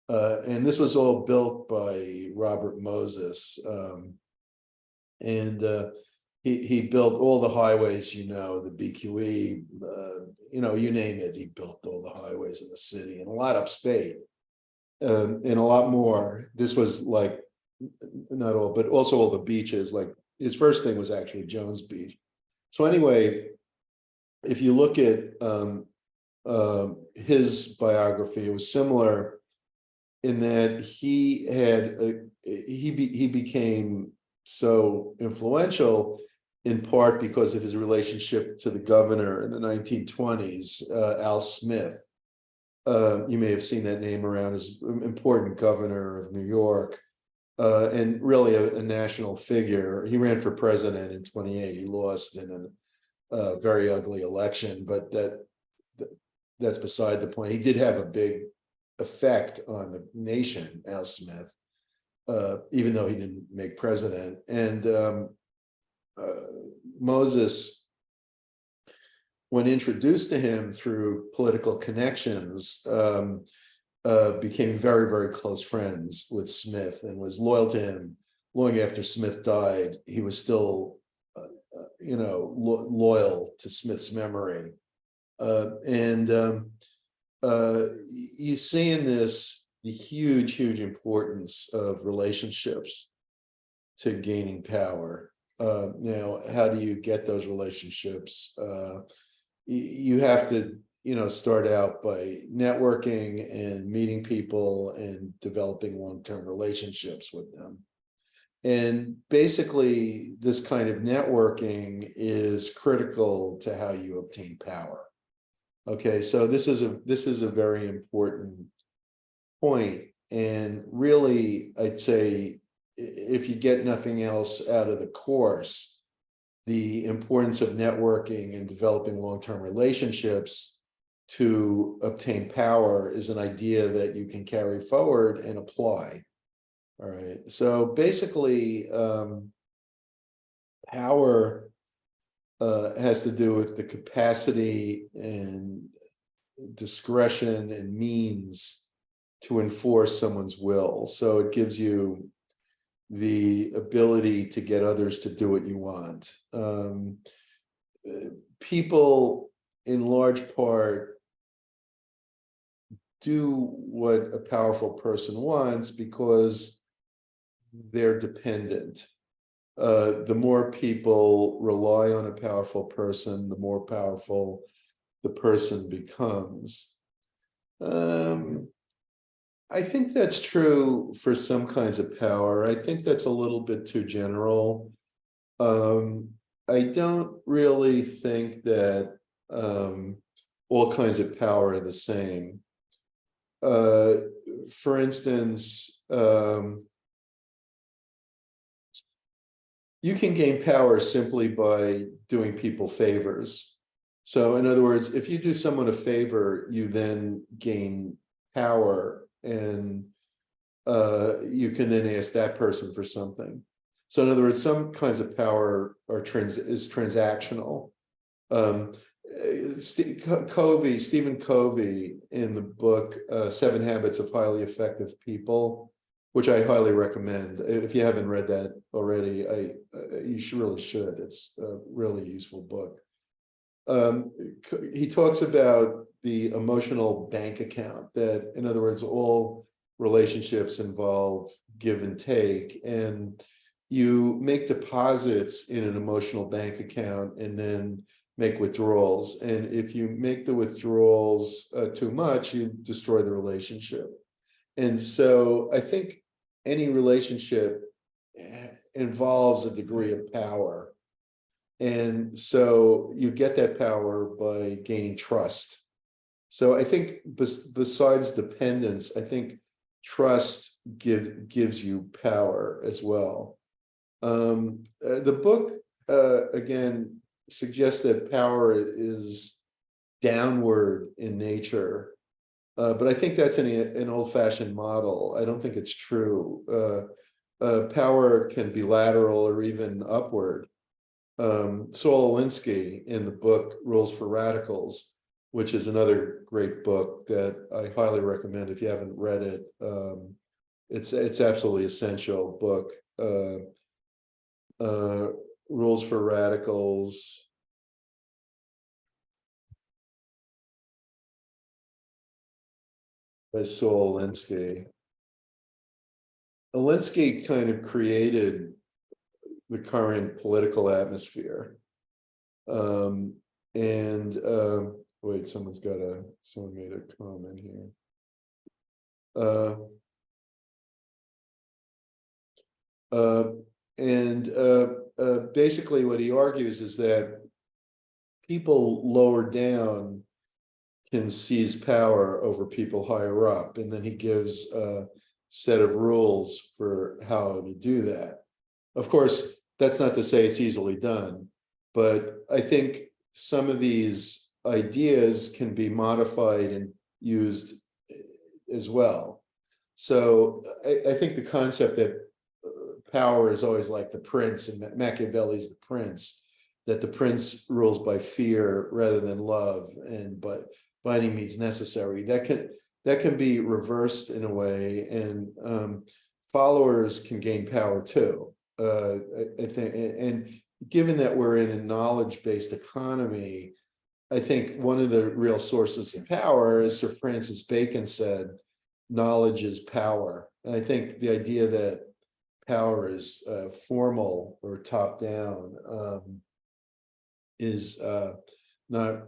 And this was all built by Robert Moses. He built all the highways, the BQE, you name it. He built all the highways in the city, and a lot upstate, and a lot more. This was like, not all, but also all the beaches. Like his first thing was actually Jones Beach. So anyway, if you look at his biography, it was similar in that he became so influential in part because of his relationship to the governor in the 1920s, Al Smith. You may have seen that name around, as an important governor of New York, and really a national figure. He ran for president in 1928. He lost in a very ugly election, but that's beside the point. He did have a big effect on the nation, Al Smith, even though he didn't make president. And Moses, when introduced to him through political connections, became very, very close friends with Smith and was loyal to him. Long after Smith died, he was still, loyal to Smith's memory. You see in this the huge, huge importance of relationships to gaining power. Now, how do you get those relationships? You have to, start out by networking and meeting people and developing long-term relationships with them. And basically, this kind of networking is critical to how you obtain power. Okay, so this is a very important point. And really, I'd say, if you get nothing else out of the course, the importance of networking and developing long-term relationships to obtain power is an idea that you can carry forward and apply. All right, so basically, power has to do with the capacity and discretion and means to enforce someone's will. So it gives you the ability to get others to do what you want. People, in large part, do what a powerful person wants because they're dependent. The more people rely on a powerful person, the more powerful the person becomes. I think that's true for some kinds of power. I think that's a little bit too general. I don't really think that all kinds of power are the same. For instance, you can gain power simply by doing people favors. So in other words, if you do someone a favor, you then gain power, and you can then ask that person for something. So in other words, some kinds of power is transactional. Stephen Covey, in the book 7 Habits of Highly Effective People, which I highly recommend. If you haven't read that already, you really should. It's a really useful book. He talks about the emotional bank account, that, in other words, all relationships involve give and take, and you make deposits in an emotional bank account and then make withdrawals. And if you make the withdrawals too much, you destroy the relationship. And so I think any relationship involves a degree of power. And so you get that power by gaining trust. So I think besides dependence, I think trust gives you power as well. The book again suggests that power is downward in nature, but I think that's an old-fashioned model. I don't think it's true. Power can be lateral or even upward. Saul Alinsky in the book Rules for Radicals, which is another great book that I highly recommend if you haven't read it. It's absolutely essential book. Rules for Radicals. By Saul Alinsky. Alinsky kind of created the current political atmosphere. Wait, someone made a comment here. Basically what he argues is that people lower down can seize power over people higher up, and then he gives a set of rules for how to do that. Of course, that's not to say it's easily done, but I think some of these ideas can be modified and used as well. So I think the concept that power is always like the prince, and Machiavelli's the prince, that the prince rules by fear rather than love, and by any means necessary, that can be reversed in a way, and followers can gain power too. I think, and given that we're in a knowledge-based economy, I think one of the real sources of power, as Sir Francis Bacon said, knowledge is power. And I think the idea that power is formal or top down is not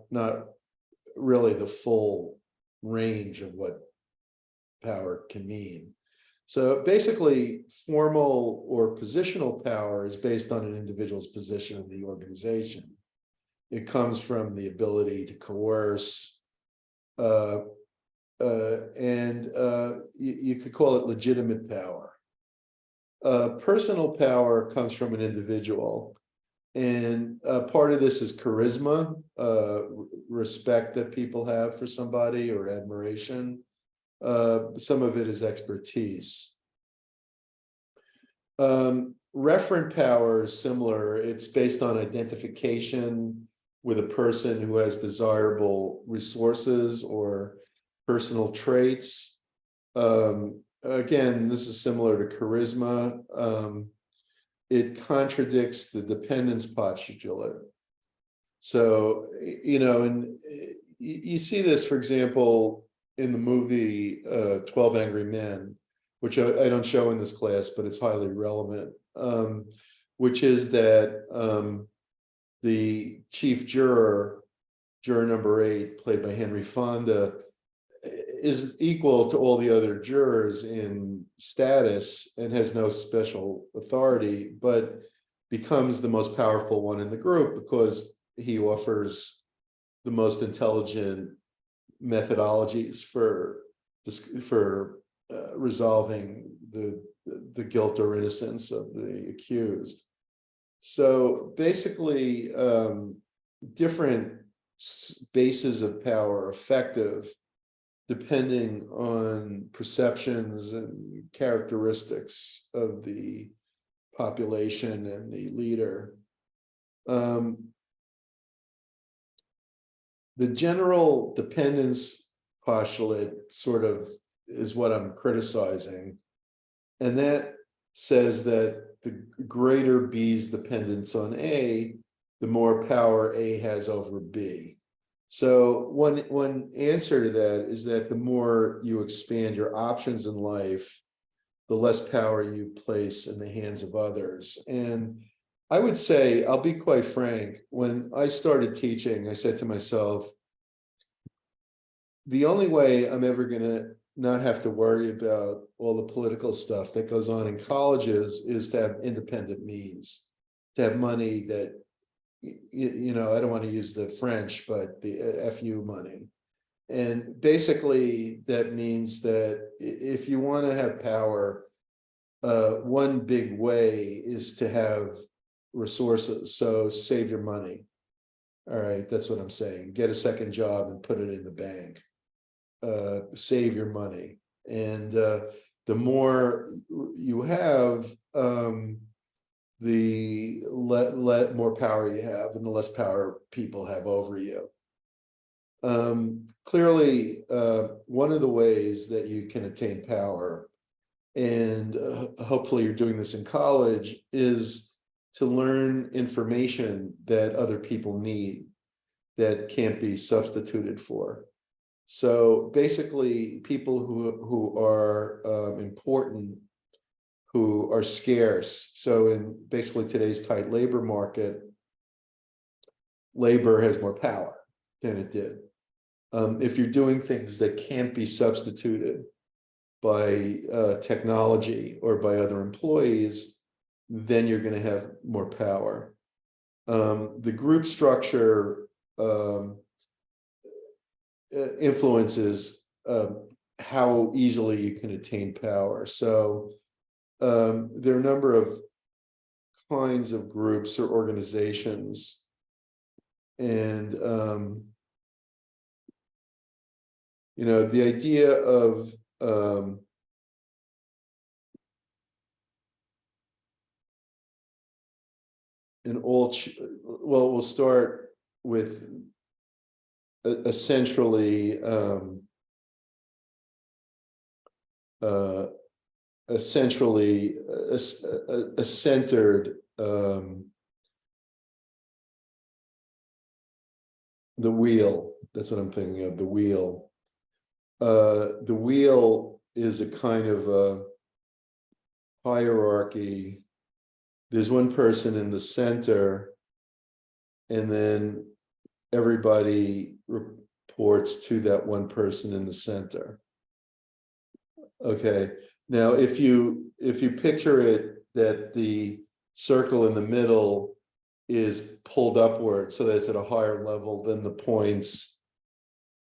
really the full range of what power can mean. So basically, formal or positional power is based on an individual's position in the organization. It comes from the ability to coerce, and you could call it legitimate power. Personal power comes from an individual, and part of this is charisma, respect that people have for somebody, or admiration. Some of it is expertise. Referent power is similar. It's based on identification with a person who has desirable resources or personal traits. Again, this is similar to charisma. It contradicts the dependence postulate. So, and you see this, for example, in the movie 12 Angry Men, which I don't show in this class, but it's highly relevant, which is that the chief juror number 8, played by Henry Fonda, is equal to all the other jurors in status and has no special authority, but becomes the most powerful one in the group because he offers the most intelligent methodologies for resolving the guilt or innocence of the accused. So basically, different bases of power are effective depending on perceptions and characteristics of the population and the leader. The general dependence postulate sort of is what I'm criticizing. And that says that the greater B's dependence on A, the more power A has over B. So one answer to that is that the more you expand your options in life, the less power you place in the hands of others. And I would say, I'll be quite frank, when I started teaching, I said to myself, the only way I'm ever going to not have to worry about all the political stuff that goes on in colleges is to have independent means, to have money that I don't want to use the French, but the FU money. And basically, that means that if you want to have power, one big way is to have resources. So save your money. All right, that's what I'm saying. Get a second job and put it in the bank. Save your money. And the more you have, the let more power you have, and the less power people have over you. Clearly, one of the ways that you can attain power, and hopefully you're doing this in college, is to learn information that other people need that can't be substituted for. So basically, people who are important, who are scarce. So in basically today's tight labor market, labor has more power than it did. If you're doing things that can't be substituted by technology or by other employees, then you're going to have more power. The group structure influences how easily you can attain power. So there are a number of kinds of groups or organizations, and the idea of we'll start with a centrally centered the wheel. That's what I'm thinking of, the wheel. The wheel is a kind of a hierarchy. There's one person in the center, and then everybody reports to that one person in the center. Okay, now if you picture it that the circle in the middle is pulled upward so that it's at a higher level than the points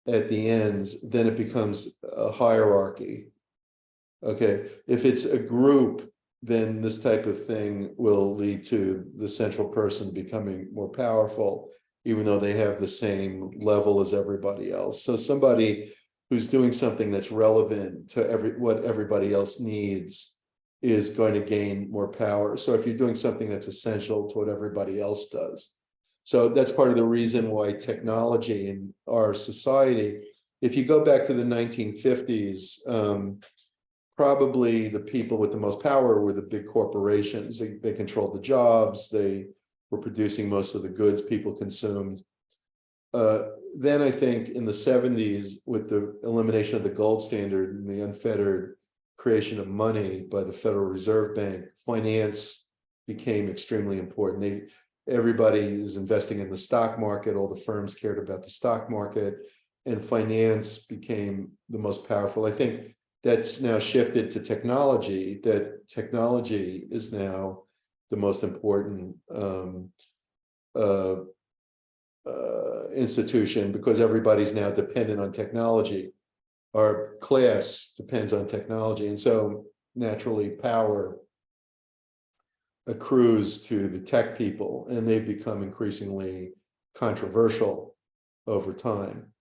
at the ends, then it becomes a hierarchy. Okay, if it's a group, then this type of thing will lead to the central person becoming more powerful, even though they have the same level as everybody else. So somebody who's doing something that's relevant to what everybody else needs is going to gain more power. So if you're doing something that's essential to what everybody else does. So that's part of the reason why technology in our society, if you go back to the 1950s, probably the people with the most power were the big corporations. They controlled the jobs, they were producing most of the goods people consumed. Then I think in the 70s, with the elimination of the gold standard and the unfettered creation of money by the Federal Reserve Bank, finance became extremely important. Everybody is investing in the stock market, all the firms cared about the stock market, and finance became the most powerful. I think that's now shifted to technology, that technology is now the most important institution, because everybody's now dependent on technology. Our class depends on technology, and so naturally power accrues to the tech people, and they've become increasingly controversial over time.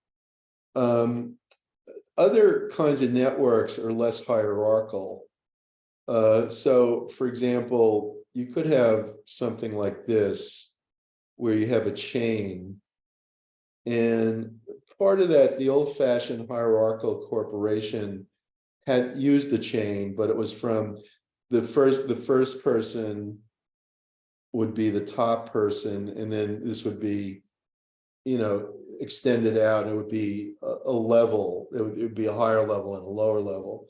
Other kinds of networks are less hierarchical. So for example, you could have something like this, where you have a chain, and part of that, the old-fashioned hierarchical corporation had used a chain, but it was from the first person would be the top person, and then this would be, extended out. It would be a level. It would be a higher level and a lower level.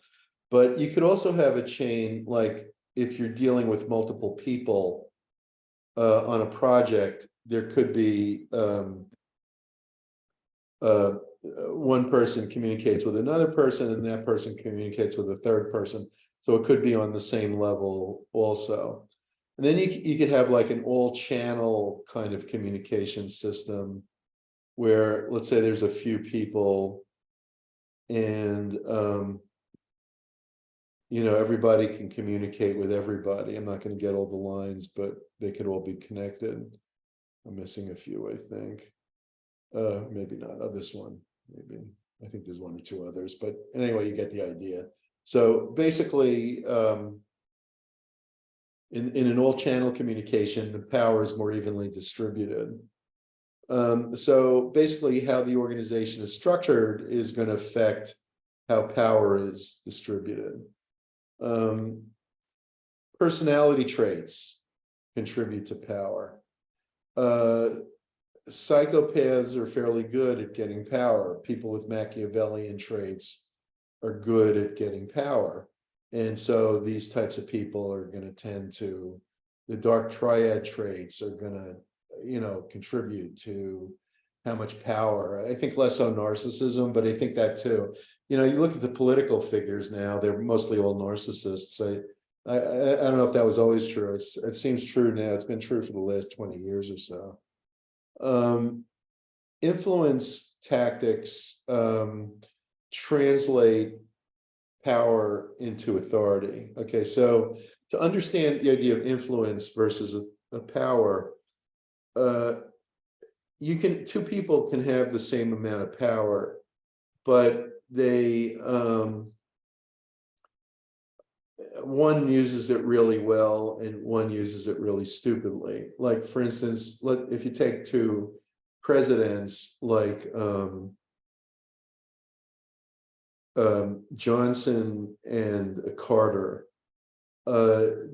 But you could also have a chain, like if you're dealing with multiple people on a project, there could be one person communicates with another person, and that person communicates with a third person. So it could be on the same level also. And then you could have like an all channel kind of communication system where, let's say there's a few people and everybody can communicate with everybody. I'm not going to get all the lines, but they could all be connected. I'm missing a few, I think. Maybe not. Oh, this one, maybe. I think there's one or two others, but anyway, you get the idea. So basically, in an all-channel communication, the power is more evenly distributed. So basically, how the organization is structured is going to affect how power is distributed. Personality traits contribute to power. Psychopaths are fairly good at getting power. People with Machiavellian traits are good at getting power. And so these types of people are going to tend to, the dark triad traits are going to, contribute to how much power. I think less so narcissism, but I think that too. You look at the political figures now, they're mostly all narcissists. I don't know if that was always true. It seems true now. It's been true for the last 20 years or so. Influence tactics translate power into authority. Okay, so to understand the idea of influence versus a power, two people can have the same amount of power, but they one uses it really well and one uses it really stupidly. Like, for instance, if you take two presidents like Johnson and Carter.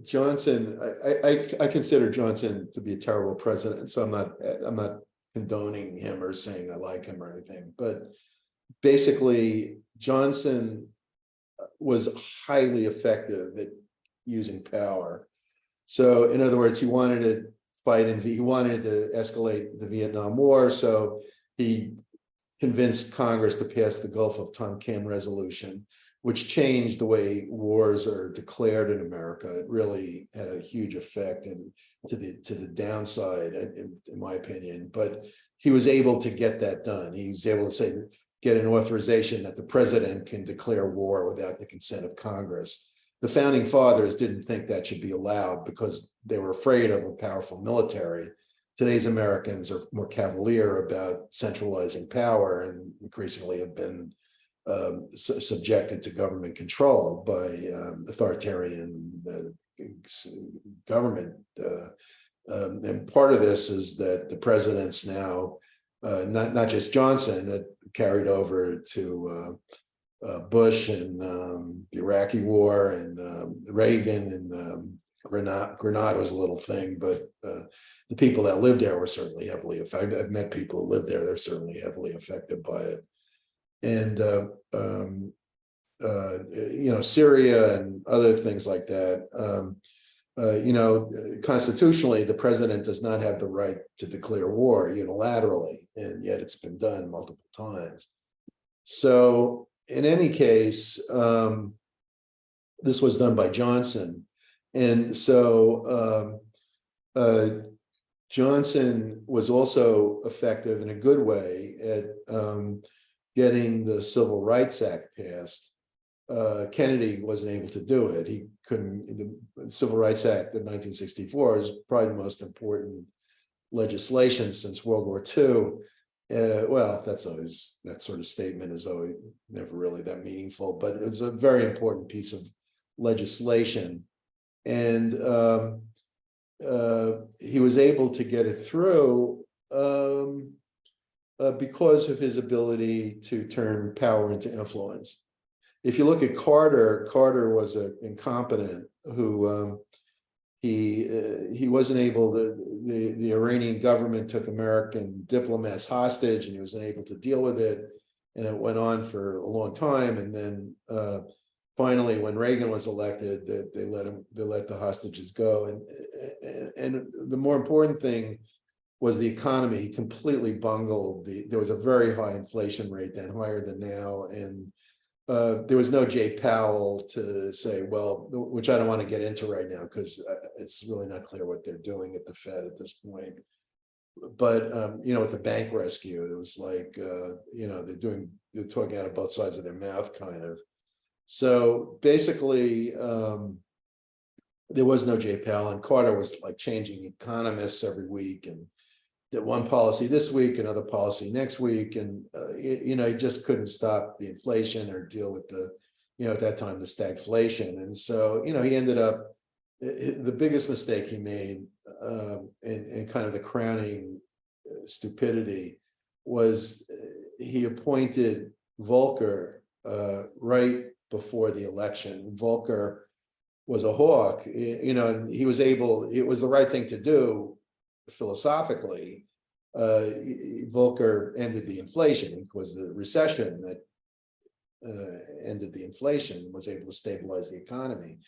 Johnson, I consider Johnson to be a terrible president, so I'm not condoning him or saying I like him or anything, but basically Johnson was highly effective at using power. So in other words, he wanted to he wanted to escalate the Vietnam War, so he convinced Congress to pass the Gulf of Tonkin resolution, which changed the way wars are declared in America. It really had a huge effect to the downside, in my opinion. But he was able to get that done. He was able to get an authorization that the president can declare war without the consent of Congress. The founding fathers didn't think that should be allowed because they were afraid of a powerful military. Today's Americans are more cavalier about centralizing power and increasingly have been subjected to government control by authoritarian government. And part of this is that the presidents now, not just Johnson, it carried over to Bush and the Iraqi War and Reagan and Grenada was a little thing, but the people that lived there were certainly heavily affected. I've met people who lived there; they're certainly heavily affected by it. And Syria and other things like that. Constitutionally, the president does not have the right to declare war unilaterally, and yet it's been done multiple times. So, in any case, this was done by Johnson, and so Johnson was also effective in a good way at getting the Civil Rights Act passed. Kennedy wasn't able to do it. He couldn't. The Civil Rights Act of 1964 is probably the most important legislation since World War II. Well, that sort of statement is always never really that meaningful, but it's a very important piece of legislation. And he was able to get it through because of his ability to turn power into influence. If you look at Carter, Carter was an incompetent who he wasn't able to, the Iranian government took American diplomats hostage and he was unable to deal with it. And it went on for a long time. And then finally, when Reagan was elected, they let the hostages go. And the more important thing was the economy. He completely bungled there was a very high inflation rate then, higher than now. And there was no Jay Powell to say, well, which I don't want to get into right now, because it's really not clear what they're doing at the Fed at this point. But with the bank rescue, it was like, they're talking out of both sides of their mouth, kind of. So basically, there was no Jay Powell, and Carter was like changing economists every week, and that one policy this week, another policy next week, and he just couldn't stop the inflation or deal with the, at that time, the stagflation. And so, he ended up, the biggest mistake he made, and kind of the crowning stupidity, was he appointed Volcker right before the election. Volcker was a hawk, and he was able, it was the right thing to do philosophically. Volcker ended the inflation. It was the recession that ended the inflation, was able to stabilize the economy.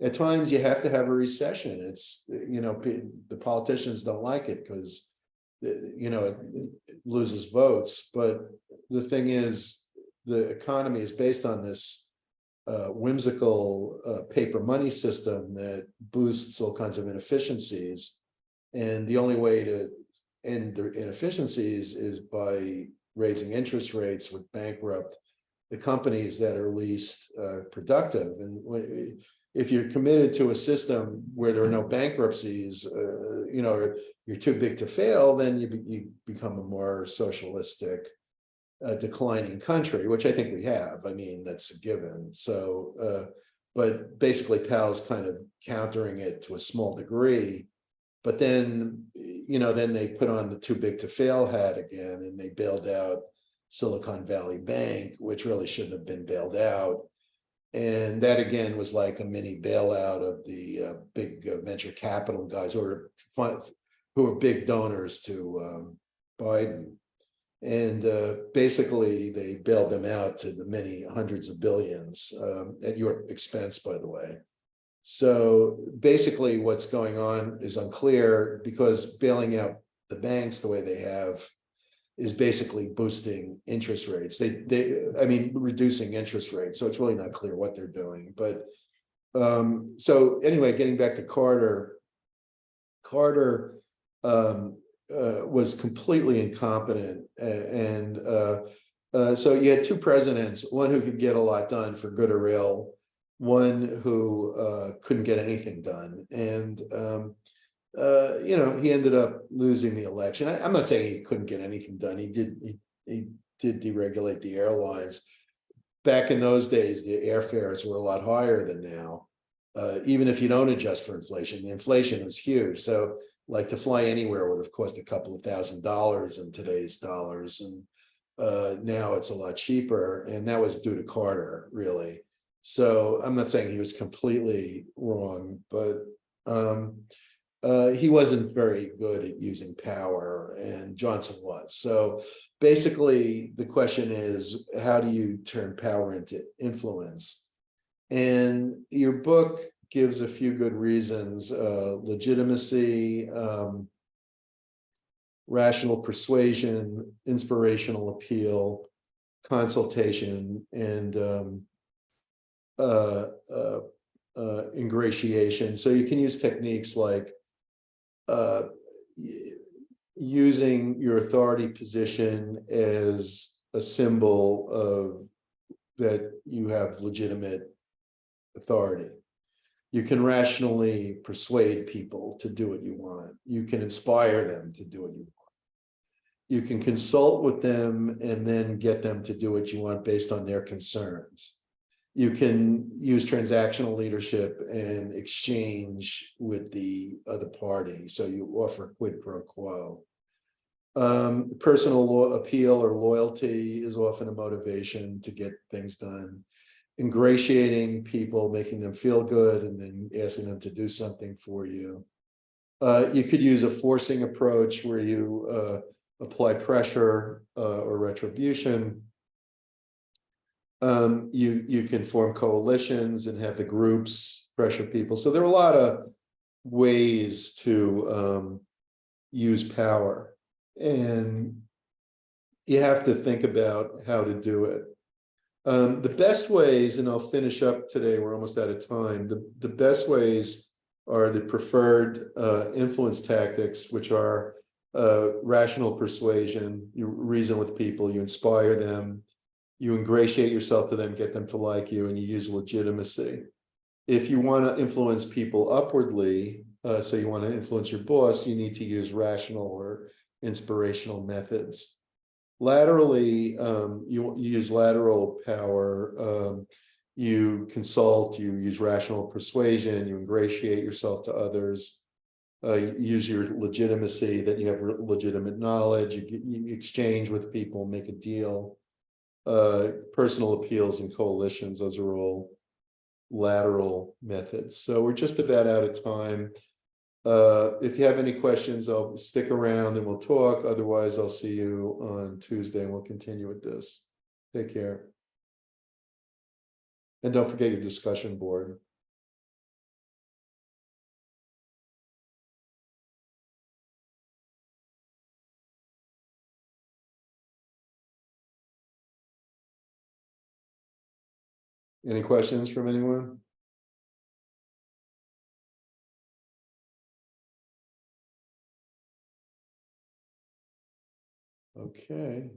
At times you have to have a recession. It's, the politicians don't like it because, it loses votes. But the thing is, the economy is based on this whimsical paper money system that boosts all kinds of inefficiencies. And the only way to end the inefficiencies is by raising interest rates, which bankrupt the companies that are least productive. And if you're committed to a system where there are no bankruptcies, you're too big to fail, then you become a more socialistic, declining country, which I think we have. I mean, that's a given. So, but basically Powell's kind of countering it to a small degree. But then, then they put on the too big to fail hat again, and they bailed out Silicon Valley Bank, which really shouldn't have been bailed out. And that again was like a mini bailout of the big venture capital guys who are big donors to Biden. And basically they bailed them out to the many hundreds of billions, at your expense, by the way. So basically what's going on is unclear, because bailing out the banks the way they have is basically boosting interest rates. Reducing interest rates. So it's really not clear what they're doing. But so anyway, getting back to Carter, was completely incompetent. And so you had two presidents, one who could get a lot done for good or ill, one who couldn't get anything done. And he ended up losing the election. I'm not saying he couldn't get anything done. He did deregulate the airlines. Back in those days, the airfares were a lot higher than now. Even if you don't adjust for inflation, the inflation was huge. So like to fly anywhere would have cost a couple of $1,000s in today's dollars. And now it's a lot cheaper. And that was due to Carter, really. So I'm not saying he was completely wrong, but he wasn't very good at using power, and Johnson was. So basically the question is, how do you turn power into influence? And your book gives a few good reasons: legitimacy, rational persuasion, inspirational appeal, consultation, and ingratiation. So you can use techniques like using your authority position as a symbol of that you have legitimate authority. You can rationally persuade people to do what you want. You can inspire them to do what you want. You can consult with them and then get them to do what you want based on their concerns. You can use transactional leadership and exchange with the other party. So you offer quid pro quo. Personal appeal or loyalty is often a motivation to get things done. Ingratiating people, making them feel good, and then asking them to do something for you. You could use a forcing approach where you apply pressure or retribution. You can form coalitions and have the groups pressure people. So there are a lot of ways to use power, and you have to think about how to do it. The best ways, and I'll finish up today, we're almost out of time. The best ways are the preferred influence tactics, which are rational persuasion. You reason with people, you inspire them, you ingratiate yourself to them, get them to like you, and you use legitimacy. If you want to influence people upwardly, so you want to influence your boss, you need to use rational or inspirational methods. Laterally, you use lateral power, you consult, you use rational persuasion, you ingratiate yourself to others, you use your legitimacy, that you have legitimate knowledge, you exchange with people, make a deal, personal appeals and coalitions, those are all lateral methods. So we're just about out of time. If you have any questions, I'll stick around and we'll talk. Otherwise, I'll see you on Tuesday and we'll continue with this. Take care. And don't forget your discussion board. Any questions from anyone? Okay.